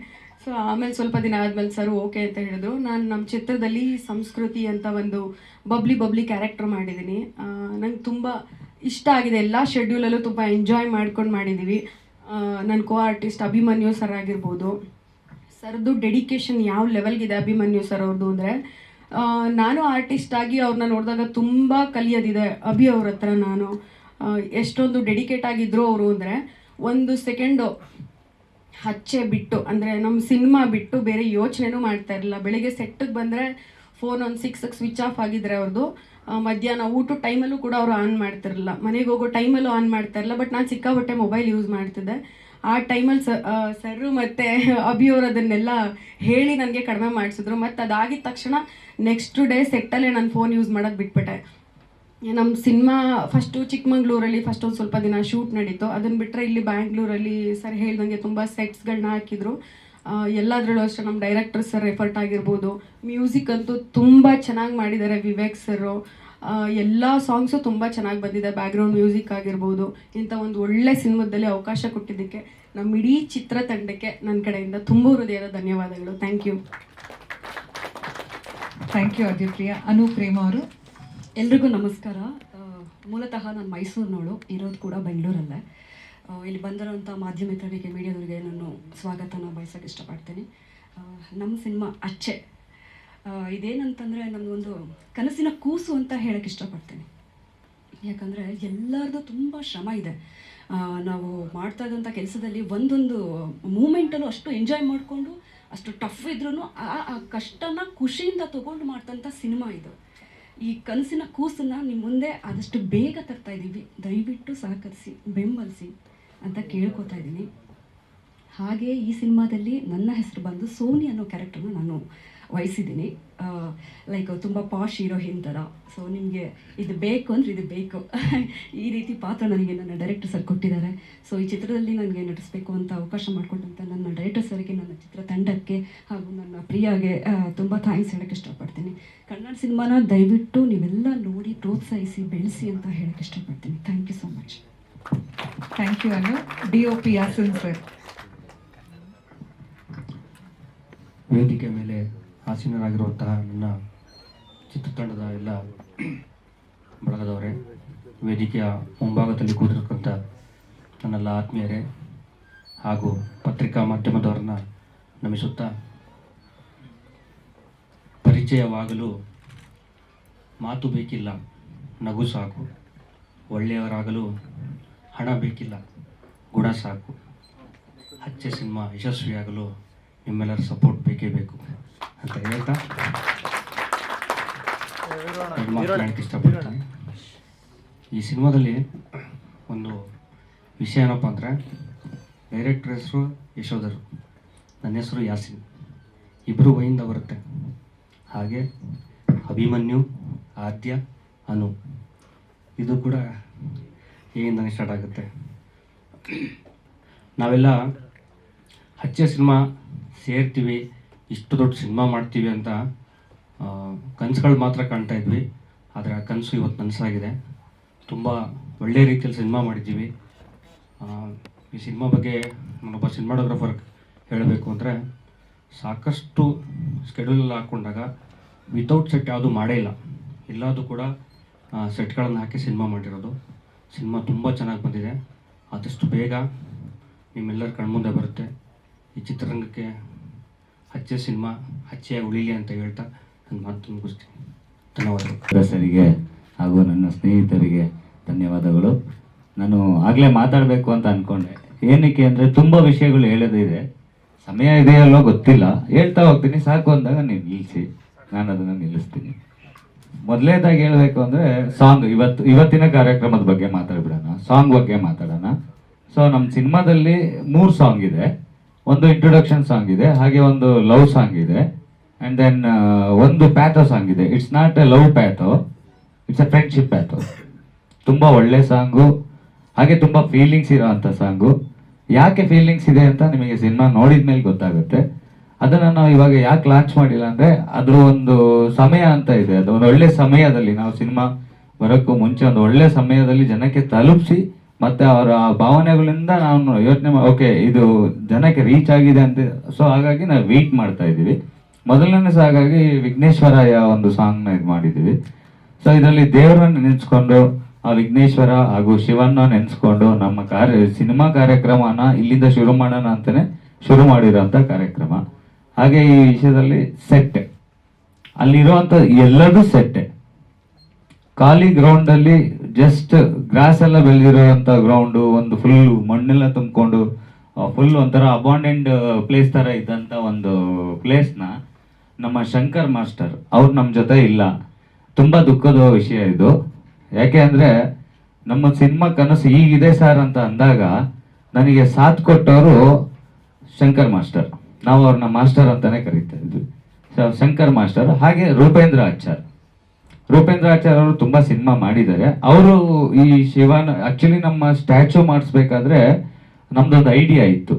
ಸೊ ಆಮೇಲೆ ಸ್ವಲ್ಪ ದಿನ ಆದಮೇಲೆ ಸರ್ ಓಕೆ ಅಂತ ಹೇಳಿದ್ರು. ನಾನು ನಮ್ಮ ಚಿತ್ರದಲ್ಲಿ ಸಂಸ್ಕೃತಿ ಅಂತ ಒಂದು ಬಬ್ಲಿ ಕ್ಯಾರೆಕ್ಟರ್ ಮಾಡಿದ್ದೀನಿ. ನಂಗೆ ತುಂಬ ಇಷ್ಟ ಆಗಿದೆ. ಎಲ್ಲ ಶೆಡ್ಯೂಲಲ್ಲೂ ತುಂಬ ಎಂಜಾಯ್ ಮಾಡ್ಕೊಂಡು ಮಾಡಿದ್ದೀವಿ. ನನ್ನ ಕೋ ಆರ್ಟಿಸ್ಟ್ ಅಭಿಮನ್ಯು ಸರ್ ಆಗಿರ್ಬೋದು. ಸರ್ದು ಡೆಡಿಕೇಶನ್ ಯಾವ ಲೆವೆಲ್ಗಿದೆ ಅಭಿಮನ್ಯು ಸರ್ ಅವ್ರದ್ದು ಅಂದರೆ, ನಾನು ಆರ್ಟಿಸ್ಟ್ ಆಗಿ ಅವ್ರನ್ನ ನೋಡಿದಾಗ ತುಂಬ ಕಲಿಯೋದಿದೆ ಅಭಿ ಅವ್ರ ಹತ್ರ ನಾನು. ಎಷ್ಟೊಂದು ಡೆಡಿಕೇಟ್ ಆಗಿದ್ರು ಅವರು ಅಂದರೆ, ಒಂದು ಸೆಕೆಂಡು ಹಚ್ಚೆ ಬಿಟ್ಟು ಅಂದರೆ ನಮ್ಮ ಸಿನಿಮಾ ಬಿಟ್ಟು ಬೇರೆ ಯೋಚನೆನೂ ಮಾಡ್ತಾ ಇರಲಿಲ್ಲ. ಬೆಳಿಗ್ಗೆ ಸೆಟ್ಟಿಗೆ ಬಂದರೆ ಫೋನ್ ಒಂದು 6ಕ್ಕೆ ಸ್ವಿಚ್ ಆಫ್ ಆಗಿದ್ರೆ ಅವ್ರದ್ದು, ಮಧ್ಯಾಹ್ನ ಊಟದ ಟೈಮಲ್ಲೂ ಕೂಡ ಅವರು ಆನ್ ಮಾಡ್ತಿರಲಿಲ್ಲ, ಮನೆಗೆ ಹೋಗೋ ಟೈಮಲ್ಲೂ ಆನ್ ಮಾಡ್ತಾ ಇರಲಿಲ್ಲ. ಬಟ್ ನಾನು ಸಿಕ್ಕಾಪಟ್ಟೆ ಮೊಬೈಲ್ ಯೂಸ್ ಮಾಡ್ತಿದ್ದೆ. ಆ ಟೈಮಲ್ಲಿ ಸರ್ರು ಮತ್ತು ಅಭಿಯವರು ಅದನ್ನೆಲ್ಲ ಹೇಳಿ ನನಗೆ ಕಡಿಮೆ ಮಾಡಿಸಿದ್ರು. ಮತ್ತು ಅದಾಗಿದ ತಕ್ಷಣ ನೆಕ್ಸ್ಟ್ ಡೇ ಸೆಟ್ಟಲ್ಲೇ ನಾನು ಫೋನ್ ಯೂಸ್ ಮಾಡೋದು ಬಿಟ್ಬಿಟ್ಟೆ. ನಮ್ಮ ಸಿನಿಮಾ ಫಸ್ಟು ಚಿಕ್ಕಮಂಗ್ಳೂರಲ್ಲಿ ಫಸ್ಟ್ ಒಂದು ಸ್ವಲ್ಪ ದಿನ ಶೂಟ್ ನಡೀತು. ಅದನ್ನು ಬಿಟ್ಟರೆ ಇಲ್ಲಿ ಬ್ಯಾಂಗ್ಳೂರಲ್ಲಿ ಸರ್ ಹೇಳ್ದಂಗೆ ತುಂಬ ಸೆಟ್ಸ್ಗಳನ್ನ ಹಾಕಿದ್ರು. ಎಲ್ಲದರಲ್ಲೂ ಅಷ್ಟೇ ನಮ್ಮ ಡೈರೆಕ್ಟರ್ ಸರ್ ಎಫರ್ಟ್ ಆಗಿರ್ಬೋದು, ಮ್ಯೂಸಿಕ್ ಅಂತೂ ತುಂಬ ಚೆನ್ನಾಗಿ ಮಾಡಿದ್ದಾರೆ ವಿವೇಕ್ ಸರು. ಎಲ್ಲ ಸಾಂಗ್ಸು ತುಂಬ ಚೆನ್ನಾಗಿ ಬಂದಿದೆ, ಬ್ಯಾಕ್ಗ್ರೌಂಡ್ ಮ್ಯೂಸಿಕ್ ಆಗಿರ್ಬೋದು. ಇಂಥ ಒಂದು ಒಳ್ಳೆ ಸಿನಿಮಾದಲ್ಲಿ ಅವಕಾಶ ಕೊಟ್ಟಿದ್ದಕ್ಕೆ ನಮ್ಮ ಇಡೀ ಚಿತ್ರತಂಡಕ್ಕೆ ನನ್ನ ಕಡೆಯಿಂದ ತುಂಬ ಹೃದಯದ ಧನ್ಯವಾದಗಳು. Thank you. ಥ್ಯಾಂಕ್ ಯು ಅದ್ಯುಪ್ರಿಯ. ಅನುಪ್ರೇಮ ಅವರು. ಎಲ್ರಿಗೂ ನಮಸ್ಕಾರ. ಮೂಲತಃ ನಾನು ಮೈಸೂರಿನವಳು, ಇರೋದು ಕೂಡ ಬೆಂಗಳೂರಲ್ಲೇ. ಇಲ್ಲಿ ಬಂದಿರೋಂಥ ಮಾಧ್ಯಮ ಮಿತ್ರರಿಗೆ, ಮೀಡಿಯಾದವರಿಗೆ ನಾನು ಸ್ವಾಗತನ ಬಯಸೋಕ್ಕೆ ಇಷ್ಟಪಡ್ತೀನಿ. ನಮ್ಮ ಸಿನಿಮಾ ಅಚ್ಚೆ ಇದೇನಂತಂದರೆ ನಮ್ಮದೊಂದು ಕನಸಿನ ಕೂಸು ಅಂತ ಹೇಳೋಕ್ಕೆ ಇಷ್ಟಪಡ್ತೀನಿ. ಯಾಕಂದರೆ ಎಲ್ಲರದ್ದು ತುಂಬ ಶ್ರಮ ಇದೆ. ನಾವು ಮಾಡ್ತಾ ಇದ್ದಂಥ ಕೆಲಸದಲ್ಲಿ ಒಂದೊಂದು ಮೂಮೆಂಟಲ್ಲೂ ಅಷ್ಟು ಎಂಜಾಯ್ ಮಾಡಿಕೊಂಡು, ಅಷ್ಟು ಟಫ್ ಇದ್ರೂ ಆ ಕಷ್ಟನ ಖುಷಿಯಿಂದ ತೊಗೊಂಡು ಮಾಡ್ತಂಥ ಸಿನಿಮಾ ಇದು. ಈ ಕನಸಿನ ಕೂಸನ್ನು ನಿಮ್ಮ ಮುಂದೆ ಆದಷ್ಟು ಬೇಗ ತರ್ತಾ ಇದ್ದೀವಿ. ದಯವಿಟ್ಟು ಸಹಕರಿಸಿ, ಬೆಂಬಲಿಸಿ ಅಂತ ಕೇಳ್ಕೊತಾ ಇದ್ದೀನಿ. ಹಾಗೆ ಈ ಸಿನಿಮಾದಲ್ಲಿ ನನ್ನ ಹೆಸರು ಬಂದು ಸೋನಿ ಅನ್ನೋ ಕ್ಯಾರೆಕ್ಟರ್ನ ನಾನು ವಹಿಸಿದ್ದೀನಿ. ಲೈಕ್ ತುಂಬ ಪಾಶ್ ಹೀರೋಯಿನ್ ಥರ. ಸೊ ನಿಮಗೆ ಇದು ಬೇಕು ಅಂದರೆ ಇದು ಬೇಕು, ಈ ರೀತಿ ಪಾತ್ರ ನನಗೆ ನನ್ನ ಡೈರೆಕ್ಟರ್ ಸರ್ ಕೊಟ್ಟಿದ್ದಾರೆ. ಸೊ ಈ ಚಿತ್ರದಲ್ಲಿ ನನಗೆ ನಟಿಸಬೇಕು ಅಂತ ಅವಕಾಶ ಮಾಡಿಕೊಟ್ಟಂಥ ನನ್ನ ಡೈರೆಕ್ಟರ್ ಸರ್ಗೆ, ನನ್ನ ಚಿತ್ರತಂಡಕ್ಕೆ ಹಾಗೂ ನನ್ನ ಪ್ರಿಯಾಗೆ ತುಂಬ ಥ್ಯಾಂಕ್ಸ್ ಹೇಳೋಕ್ಕೆ ಇಷ್ಟಪಡ್ತೀನಿ. ಕನ್ನಡ ಸಿನಿಮಾನ ದಯವಿಟ್ಟು ನೀವೆಲ್ಲ ನೋಡಿ ಪ್ರೋತ್ಸಾಹಿಸಿ ಬೆಳೆಸಿ ಅಂತ ಹೇಳೋಕ್ಕೆ ಇಷ್ಟಪಡ್ತೀನಿ. Thank you so much. Thank you Anu. DOP Yasin sir. ವೇದಿಕೆ ಮೇಲೆ ಆಸೀನರಾಗಿರುವಂತಹ ನನ್ನ ಚಿತ್ರತಂಡದ ಎಲ್ಲ ಬಳಗದವರೇ, ವೇದಿಕೆಯ ಮುಂಭಾಗದಲ್ಲಿ ಕೂತಿರ್ತಕ್ಕಂಥ ನನ್ನೆಲ್ಲ ಆತ್ಮೀಯರೇ ಹಾಗೂ ಪತ್ರಿಕಾ ಮಾಧ್ಯಮದವರನ್ನ ನಮಿಸುತ್ತಾ, ಪರಿಚಯವಾಗಲು ಮಾತು ಬೇಕಿಲ್ಲ, ನಗು ಸಾಕು. ಒಳ್ಳೆಯವರಾಗಲು ಹಣ ಬೇಕಿಲ್ಲ, ಗುಣ ಸಾಕು. ಅಚ್ಚೆ ಸಿನಿಮಾ ಯಶಸ್ವಿಯಾಗಲು ನಿಮ್ಮೆಲ್ಲರ ಸಪೋರ್ಟ್ ಬೇಕೇ ಬೇಕು ಅಂತ ಹೇಳ್ತಾ ಮಾತನಾಡಕ್ಕೆ ಇಷ್ಟಪಡ್ತೀನಿ. ಈ ಸಿನಿಮಾದಲ್ಲಿ ಒಂದು ವಿಷಯ ಏನಪ್ಪ ಅಂದರೆ, ಡೈರೆಕ್ಟರ್ ಹೆಸರು ಯಶೋಧರು, ನನ್ನ ಹೆಸರು ಯಾಸಿನ್, ಇಬ್ಬರು ವೈಯಿಂದ ಬರುತ್ತೆ. ಹಾಗೆ ಅಭಿಮನ್ಯು, ಆದ್ಯ, ಅನು, ಇದು ಕೂಡ ಏಯಿಂದನೇ ಸ್ಟಾರ್ಟ್ ಆಗುತ್ತೆ. ನಾವೆಲ್ಲ ಅಚ್ಚೆ ಸಿನಿಮಾ ಸೇರ್ತೀವಿ, ಇಷ್ಟು ದೊಡ್ಡ ಸಿನಿಮಾ ಮಾಡ್ತೀವಿ ಅಂತ ಕನಸುಗಳು ಮಾತ್ರ ಕಾಣ್ತಾ ಇದ್ವಿ. ಆದರೆ ಆ ಕನಸು ಇವತ್ತು ನನಸಾಗಿದೆ. ತುಂಬ ಒಳ್ಳೆಯ ರೀತಿಯಲ್ಲಿ ಸಿನಿಮಾ ಮಾಡಿದ್ದೀವಿ. ಈ ಸಿನಿಮಾ ಬಗ್ಗೆ ನಾನೊಬ್ಬ ಸಿನಿಮಾಟೋಗ್ರಫರ್ ಹೇಳಬೇಕು ಅಂದರೆ, ಸಾಕಷ್ಟು ಸ್ಕೆಡ್ಯೂಲಲ್ಲಿ ಹಾಕ್ಕೊಂಡಾಗ ವಿತೌಟ್ ಸೆಟ್ ಯಾವುದೂ ಮಾಡೇ ಇಲ್ಲ. ಎಲ್ಲದೂ ಕೂಡ ಸೆಟ್ಗಳನ್ನು ಹಾಕಿ ಸಿನಿಮಾ ಮಾಡಿರೋದು. ಸಿನಿಮಾ ತುಂಬ ಚೆನ್ನಾಗಿ ಬಂದಿದೆ. ಆದಷ್ಟು ಬೇಗ ನಿಮ್ಮೆಲ್ಲರ ಕಣ್ಮುಂದೆ ಬರುತ್ತೆ. ಈ ಚಿತ್ರರಂಗಕ್ಕೆ ಅಚ್ಚೆ ಸಿನಿಮಾ ಅಚ್ಚೆಯಾಗಿ ಉಳಿಲಿ ಅಂತ ಹೇಳ್ತಾ ನನ್ನ ಮಾತು ಮುಗಿಸ್ತೀನಿ. ಧನ್ಯವಾದಗಳು. ಸರಿಗೆ ಹಾಗೂ ನನ್ನ ಸ್ನೇಹಿತರಿಗೆ ಧನ್ಯವಾದಗಳು. ನಾನು ಆಗಲೇ ಮಾತಾಡಬೇಕು ಅಂತ ಅಂದ್ಕೊಂಡೆ. ಏನಕ್ಕೆ ಅಂದರೆ ತುಂಬ ವಿಷಯಗಳು ಹೇಳೋದಿದೆ, ಸಮಯ ಇದೆಯಲ್ಲೋ ಗೊತ್ತಿಲ್ಲ, ಹೇಳ್ತಾ ಹೋಗ್ತೀನಿ. ಸಾಕು ಅಂದಾಗ ನೀವು ನಿಲ್ಲಿಸಿ, ನಾನು ಅದನ್ನು ನಿಲ್ಲಿಸ್ತೀನಿ. ಮೊದಲನೇದಾಗಿ ಹೇಳಬೇಕು ಅಂದರೆ ಸಾಂಗ್, ಇವತ್ತಿನ ಕಾರ್ಯಕ್ರಮದ ಬಗ್ಗೆ ಮಾತಾಡ್ಬಿಡೋಣ, ಸಾಂಗ್ ಬಗ್ಗೆ ಮಾತಾಡೋಣ. ಸೊ ನಮ್ಮ ಸಿನಿಮಾದಲ್ಲಿ 3 ಸಾಂಗ್ ಇದೆ. ಒಂದು ಇಂಟ್ರೊಡಕ್ಷನ್ ಸಾಂಗ್ ಇದೆ, ಹಾಗೆ ಒಂದು ಲವ್ ಸಾಂಗ್ ಇದೆ, ಆ್ಯಂಡ್ ದೆನ್ ಒಂದು ಪ್ಯಾಥೋ ಸಾಂಗ್ ಇದೆ. It's not A love ಪ್ಯಾಥೋ, it's A friendship ಪ್ಯಾಥೋ. ತುಂಬ ಒಳ್ಳೆ ಸಾಂಗು, ಹಾಗೆ ತುಂಬ ಫೀಲಿಂಗ್ಸ್ ಇರೋ ಅಂಥ ಸಾಂಗು. ಯಾಕೆ ಫೀಲಿಂಗ್ಸ್ ಇದೆ ಅಂತ ನಿಮಗೆ ಸಿನಿಮಾ ನೋಡಿದ ಮೇಲೆ ಗೊತ್ತಾಗುತ್ತೆ. ಅದನ್ನು ನಾವು ಇವಾಗ ಯಾಕೆ ಲಾಂಚ್ ಮಾಡಿಲ್ಲ ಅಂದರೆ, ಅದ್ರ ಒಂದು ಸಮಯ ಅಂತ ಇದೆ. ಅದು ಒಂದು ಒಳ್ಳೆ ಸಮಯದಲ್ಲಿ, ನಾವು ಸಿನಿಮಾ ಬರೋಕ್ಕೂ ಮುಂಚೆ ಒಂದು ಒಳ್ಳೆ ಸಮಯದಲ್ಲಿ ಜನಕ್ಕೆ ತಲುಪಿಸಿ, ಮತ್ತು ಅವರ ಭಾವನೆಗಳಿಂದ ನಾವು ಯೋಚನೆ ಓಕೆ ಇದು ಜನಕ್ಕೆ ರೀಚ್ ಆಗಿದೆ ಅಂತ. ಸೊ ಹಾಗಾಗಿ ನಾವು ವೆಯ್ಟ್ ಮಾಡ್ತಾ ಇದ್ದೀವಿ. ಮೊದಲನೇ ಹಾಗಾಗಿ ವಿಘ್ನೇಶ್ವರಯ ಒಂದು ಸಾಂಗ್ನ ಇದು ಮಾಡಿದ್ದೀವಿ. ಸೊ ಇದರಲ್ಲಿ ದೇವರನ್ನ ನೆನೆಸ್ಕೊಂಡು, ಆ ವಿಘ್ನೇಶ್ವರ ಹಾಗೂ ಶಿವನ್ನ ನೆನೆಸ್ಕೊಂಡು ನಮ್ಮ ಸಿನಿಮಾ ಕಾರ್ಯಕ್ರಮನ ಇಲ್ಲಿಂದ ಶುರು ಮಾಡೋಣ ಅಂತಲೇ ಶುರು ಮಾಡಿರೋಂಥ ಕಾರ್ಯಕ್ರಮ. ಹಾಗೆ ಈ ವಿಷಯದಲ್ಲಿ ಸೆಟ್ ಅಲ್ಲಿರುವಂಥ ಎಲ್ಲದೂ ಸೆಟ್ಟೆ. ಖಾಲಿ ಗ್ರೌಂಡಲ್ಲಿ ಜಸ್ಟ್ ಗ್ರಾಸ್ ಎಲ್ಲ ಬೆಳೆದಿರೋಂಥ ಗ್ರೌಂಡು, ಒಂದು ಫುಲ್ ಮಣ್ಣೆಲ್ಲ ತುಂಬಿಕೊಂಡು ಫುಲ್ ಒಂಥರ ಅಬಾಂಡೆಂಡ್ ಪ್ಲೇಸ್ ಥರ ಇದ್ದಂಥ ಒಂದು ಪ್ಲೇಸ್ನ ನಮ್ಮ ಶಂಕರ್ ಮಾಸ್ಟರ್ ಅವ್ರು ನಮ್ಮ ಜೊತೆ ಇಲ್ಲ. ತುಂಬ ದುಃಖದ ವಿಷಯ ಇದು. ಯಾಕೆ ಅಂದರೆ ನಮ್ಮ ಸಿನಿಮಾ ಕನಸು ಹೀಗಿದೆ ಸರ್ ಅಂತ ಅಂದಾಗ ನನಗೆ ಸಾಥ್ ಕೊಟ್ಟವರು ಶಂಕರ್ ಮಾಸ್ಟರ್. ನಾವು ಅವ್ರನ್ನ ಮಾಸ್ಟರ್ ಅಂತಾನೆ ಕರೀತಾ ಇದ್ವಿ. ಶಂಕರ್ ಮಾಸ್ಟರ್, ಹಾಗೆ ರೂಪೇಂದ್ರ ಆಚಾರ್. ರೂಪೇಂದ್ರ ಆಚಾರ್ ಅವರು ತುಂಬ ಸಿನಿಮಾ ಮಾಡಿದ್ದಾರೆ. ಅವರು ಈ ಶಿವನ ಆ್ಯಕ್ಚುಲಿ ನಮ್ಮ ಸ್ಟ್ಯಾಚು ಮಾಡಿಸ್ಬೇಕಾದ್ರೆ ನಮ್ದೊಂದು ಐಡಿಯಾ ಇತ್ತು,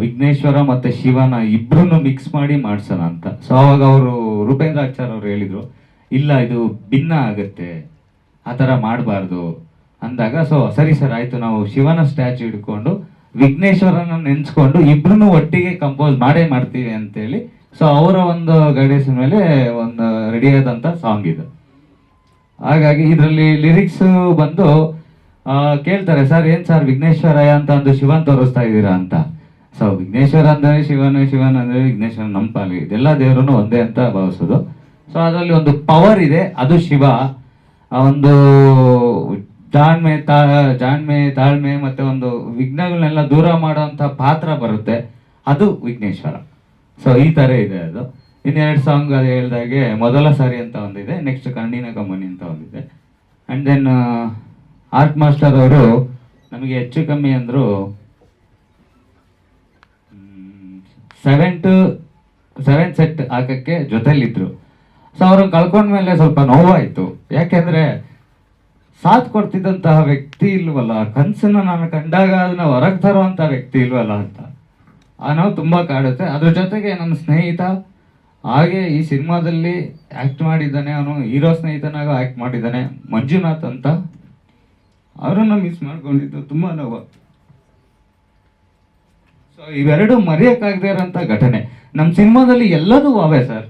ವಿಘ್ನೇಶ್ವರ ಮತ್ತು ಶಿವನ ಇಬ್ಬರನ್ನು ಮಿಕ್ಸ್ ಮಾಡಿ ಮಾಡಿಸೋಣ ಅಂತ. ಸೊ ಅವಾಗ ಅವರು ರೂಪೇಂದ್ರ ಆಚಾರ್ ಅವರು ಹೇಳಿದರು, ಇಲ್ಲ ಇದು ಭಿನ್ನ ಆಗುತ್ತೆ, ಆ ಥರ ಮಾಡಬಾರ್ದು ಅಂದಾಗ, ಸೊ ಸರಿ ಸರ್ ಆಯಿತು, ನಾವು ಶಿವನ ಸ್ಟ್ಯಾಚು ಹಿಡ್ಕೊಂಡು ವಿಘ್ನೇಶ್ವರನ ನೆನೆಸ್ಕೊಂಡು ಇಬ್ಬರನ್ನು ಒಟ್ಟಿಗೆ ಕಂಪೋಸ್ ಮಾಡೇ ಮಾಡ್ತೀವಿ ಅಂತೇಳಿ, ಸೊ ಅವರ ಒಂದು ಗೈಡೆನ್ಸ್ ಮೇಲೆ ಒಂದು ರೆಡಿಯಾದಂಥ ಸಾಂಗ್ ಇದು. ಹಾಗಾಗಿ ಇದರಲ್ಲಿ ಲಿರಿಕ್ಸ್ ಬಂದು ಕೇಳ್ತಾರೆ, ಸರ್ ಏನು ಸರ್ ವಿಘ್ನೇಶ್ವರಯ್ಯ ಅಂತ ಒಂದು ಶಿವನ್ ತೋರಿಸ್ತಾ ಇದ್ದೀರಾ ಅಂತ. ಸೊ ವಿಘ್ನೇಶ್ವರ ಅಂದರೆ ಶಿವನ, ಶಿವನ್ ಅಂದರೆ ವಿಘ್ನೇಶ್ವರ, ನಮ್ಮ ಪಾಲಿಗೆ ಇದೆಲ್ಲ ದೇವರನ್ನು ಒಂದೇ ಅಂತ ಭಾವಿಸೋದು. ಸೊ ಅದರಲ್ಲಿ ಒಂದು ಪವರ್ ಇದೆ, ಅದು ಶಿವ. ಆ ಒಂದು ಜಾಣ್ಮೆ, ತಾಳ್ಮೆ ಮತ್ತು ಒಂದು ವಿಘ್ನಗಳನ್ನೆಲ್ಲ ದೂರ ಮಾಡುವಂಥ ಪಾತ್ರ ಬರುತ್ತೆ, ಅದು ವಿಘ್ನೇಶ್ವರ. ಸೊ ಈ ಥರ ಇದೆ ಅದು. ಇನ್ನೆರಡು ಸಾಂಗ್ ಅದು ಹೇಳ್ದಾಗೆ ಮೊದಲ ಸಾರಿ ಅಂತ ಒಂದಿದೆ, ನೆಕ್ಸ್ಟ್ ಕಣ್ಣಿನ ಕಮ್ಮನಿ ಅಂತ ಒಂದಿದೆ. ಆ್ಯಂಡ್ ದೆನ್ ಆರ್ಟ್ ಮಾಸ್ಟರ್ ಅವರು ನಮಗೆ ಹೆಚ್ಚು ಕಮ್ಮಿ ಅಂದರು 7 ಸೆಟ್ ಹಾಕೋಕ್ಕೆ ಜೊತೆಲಿದ್ರು. ಸೊ ಅವ್ರನ್ನ ಕಳ್ಕೊಂಡ್ಮೇಲೆ ಸ್ವಲ್ಪ ನೋವಾಯಿತು. ಯಾಕೆಂದರೆ ಸಾಥ್ ಕೊಡ್ತಿದ್ದಂತಹ ವ್ಯಕ್ತಿ ಇಲ್ವಲ್ಲ, ಕನಸನ್ನು ನಾನು ಕಂಡಾಗ ಅದನ್ನ ಹೊರಗೆ ತರುವಂಥ ವ್ಯಕ್ತಿ ಇಲ್ವಲ್ಲ ಅಂತ ಆ ನಾವು ತುಂಬ ಕಾಡುತ್ತೆ. ಅದ್ರ ಜೊತೆಗೆ ನನ್ನ ಸ್ನೇಹಿತ ಹಾಗೆ ಈ ಸಿನಿಮಾದಲ್ಲಿ ಆ್ಯಕ್ಟ್ ಮಾಡಿದ್ದಾನೆ, ಅವನು ಹೀರೋ ಸ್ನೇಹಿತನಾಗ ಆ್ಯಕ್ಟ್ ಮಾಡಿದ್ದಾನೆ, ಮಂಜುನಾಥ್ ಅಂತ. ಅವರನ್ನು ಮಿಸ್ ಮಾಡ್ಕೊಂಡಿದ್ದು ತುಂಬ ನೋವು. ಸೊ ಇವೆರಡು ಮರೆಯೋಕ್ಕಾಗದೇ ಇರೋಂಥ ಘಟನೆ. ನಮ್ಮ ಸಿನಿಮಾದಲ್ಲಿ ಎಲ್ಲದೂ ಅವೇ ಸರ್.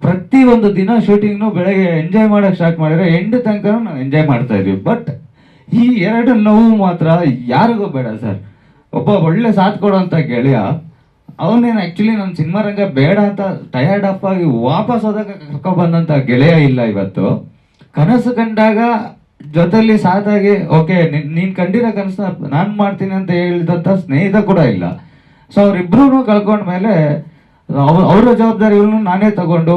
ಪ್ರತಿ ಒಂದು ದಿನ ಶೂಟಿಂಗ್ನು ಬೆಳಗ್ಗೆ ಎಂಜಾಯ್ ಮಾಡೋಕ್ಕೆ ಸ್ಟಾರ್ಟ್ ಮಾಡಿದ್ರೆ ಎಂಡ್ ತನಕ ನಾವು ಎಂಜಾಯ್ ಮಾಡ್ತಾ ಇದ್ವಿ. ಬಟ್ ಈ ಎರಡು ನೋವು ಮಾತ್ರ ಯಾರಿಗೂ ಬೇಡ ಸರ್. ಒಬ್ಬ ಒಳ್ಳೆ ಸಾಥ್ ಕೊಡೋಂಥ ಗೆಳೆಯ ಅವನೇನು ಆ್ಯಕ್ಚುಲಿ ನನ್ನ ಸಿನಿಮಾ ರಂಗ ಬೇಡ ಅಂತ ಟಯರ್ಡ್ ಅಪ್ ಆಗಿ ವಾಪಸ್ ಹೋದಾಗ ಕರ್ಕೊಬಂದಂಥ ಗೆಳೆಯ ಇಲ್ಲ ಇವತ್ತು. ಕನಸು ಕಂಡಾಗ ಜೊತೆಲಿ ಸಾಥಾಗಿ ಓಕೆ ನೀನು ಕಂಡಿರೋ ಕನಸನ್ನ ನಾನು ಮಾಡ್ತೀನಿ ಅಂತ ಹೇಳಿದಂಥ ಸ್ನೇಹಿತ ಕೂಡ ಇಲ್ಲ. ಸೊ ಅವರಿಬ್ಬರೂ ಕಳ್ಕೊಂಡ್ಮೇಲೆ ಅವರ ಜವಾಬ್ದಾರಿಗಳನ್ನು ನಾನೇ ತಗೊಂಡು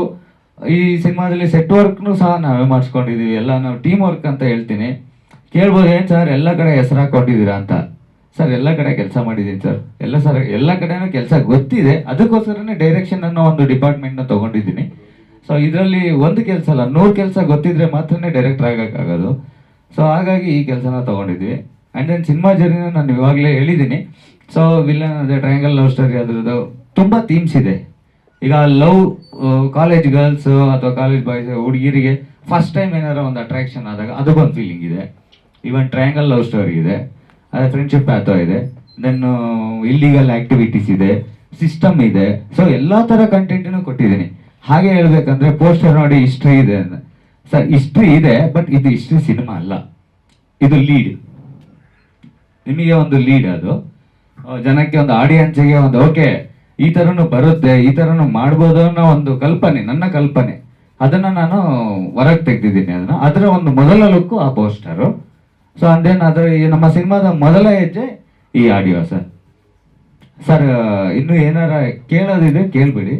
ಈ ಸಿನಿಮಾದಲ್ಲಿ ಸೆಟ್ ವರ್ಕ್ನು ಸಹ ನಾವೇ ಮಾಡಿಸ್ಕೊಂಡಿದ್ದೀವಿ. ಎಲ್ಲ ನಾವು ಟೀಮ್ ವರ್ಕ್ ಅಂತ ಹೇಳ್ತೀನಿ. ಕೇಳ್ಬೋದು, ಏನು ಸರ್ ಎಲ್ಲ ಕಡೆ ಹೆಸರು ಹಾಕ್ಕೊಂಡಿದ್ದೀರಾ ಅಂತ. ಸರ್ ಎಲ್ಲ ಕಡೆ ಕೆಲಸ ಮಾಡಿದ್ದೀನಿ ಸರ್, ಎಲ್ಲ ಕಡೆನೂ ಕೆಲಸ ಗೊತ್ತಿದೆ, ಅದಕ್ಕೋಸ್ಕರನೇ ಡೈರೆಕ್ಷನ್ ಅನ್ನೋ ಒಂದು ಡಿಪಾರ್ಟ್ಮೆಂಟ್ನ ತೊಗೊಂಡಿದ್ದೀನಿ. ಸೊ ಇದರಲ್ಲಿ ಒಂದು ಕೆಲಸ ಅಲ್ಲ, 100 ಕೆಲಸ ಗೊತ್ತಿದ್ರೆ ಮಾತ್ರನೇ ಡೈರೆಕ್ಟರ್ ಆಗೋಕ್ಕಾಗೋದು. ಸೊ ಹಾಗಾಗಿ ಈ ಕೆಲಸನ ತೊಗೊಂಡಿದ್ವಿ. ಆ್ಯಂಡ್ ದೆನ್ ಸಿನಿಮಾ ಜರ್ನಿನ ನಾನು ಇವಾಗಲೇ ಹೇಳಿದ್ದೀನಿ. ಸೊ ವಿಲನ್ ಅದೇ ಟ್ರಯಾಂಗಲ್ ಲವ್ ಸ್ಟೋರಿ, ಅದ್ರದ್ದು ತುಂಬ ಥೀಮ್ಸ್ ಇದೆ. ಈಗ ಲವ್, ಕಾಲೇಜ್ ಗರ್ಲ್ಸು ಅಥವಾ ಕಾಲೇಜ್ ಬಾಯ್ಸ್ ಹುಡುಗಿರಿಗೆ ಫಸ್ಟ್ ಟೈಮ್ ಏನಾರ ಒಂದು ಅಟ್ರಾಕ್ಷನ್ ಆದಾಗ ಅದಕ್ಕೊಂದು ಫೀಲಿಂಗ್ ಇದೆ. ಈವನ್ ಟ್ರಯಾಂಗಲ್ ಲವ್ ಸ್ಟೋರಿ ಇದೆ, ಅದೇ ಫ್ರೆಂಡ್ಶಿಪ್ ಪ್ಯಾಥೋ ಇದೆ, ದೆನ್ ಇಲ್ಲಿಗಲ್ ಆ್ಯಕ್ಟಿವಿಟೀಸ್ ಇದೆ, ಸಿಸ್ಟಮ್ ಇದೆ. ಸೊ ಎಲ್ಲ ಥರ ಕಂಟೆಂಟನ್ನು ಕೊಟ್ಟಿದ್ದೀನಿ. ಹಾಗೆ ಹೇಳ್ಬೇಕಂದ್ರೆ ಪೋಸ್ಟರ್ ನೋಡಿ ಹಿಸ್ಟ್ರಿ ಇದೆ ಅಂತ. ಸರ್ ಹಿಸ್ಟ್ರಿ ಇದೆ, ಬಟ್ ಇದು ಹಿಸ್ಟ್ರಿ ಸಿನಿಮಾ ಅಲ್ಲ, ಇದು ಲೀಡ್. ನಿಮಗೆ ಒಂದು ಲೀಡ್, ಅದು ಜನಕ್ಕೆ ಒಂದು ಆಡಿಯನ್ಸಿಗೆ ಒಂದು ಓಕೆ ಈ ಥರನೂ ಬರುತ್ತೆ, ಈ ಥರನೂ ಮಾಡ್ಬೋದು ಅನ್ನೋ ಒಂದು ಕಲ್ಪನೆ, ನನ್ನ ಕಲ್ಪನೆ, ಅದನ್ನು ನಾನು ಹೊರಗೆ ತೆಗೆದಿದ್ದೀನಿ. ಅದರ ಒಂದು ಮೊದಲ ಲುಕ್ಕು ಆ ಪೋಸ್ಟರು. ಸೊ ಅಂದೇನು ಅದರ ನಮ್ಮ ಸಿನಿಮಾದ ಮೊದಲ ಹೆಜ್ಜೆ ಈ ಆಡಿಯೋ ಸರ್. ಸರ್ ಇನ್ನೂ ಏನಾರ ಕೇಳೋದಿದೆ ಕೇಳ್ಬಿಡಿ.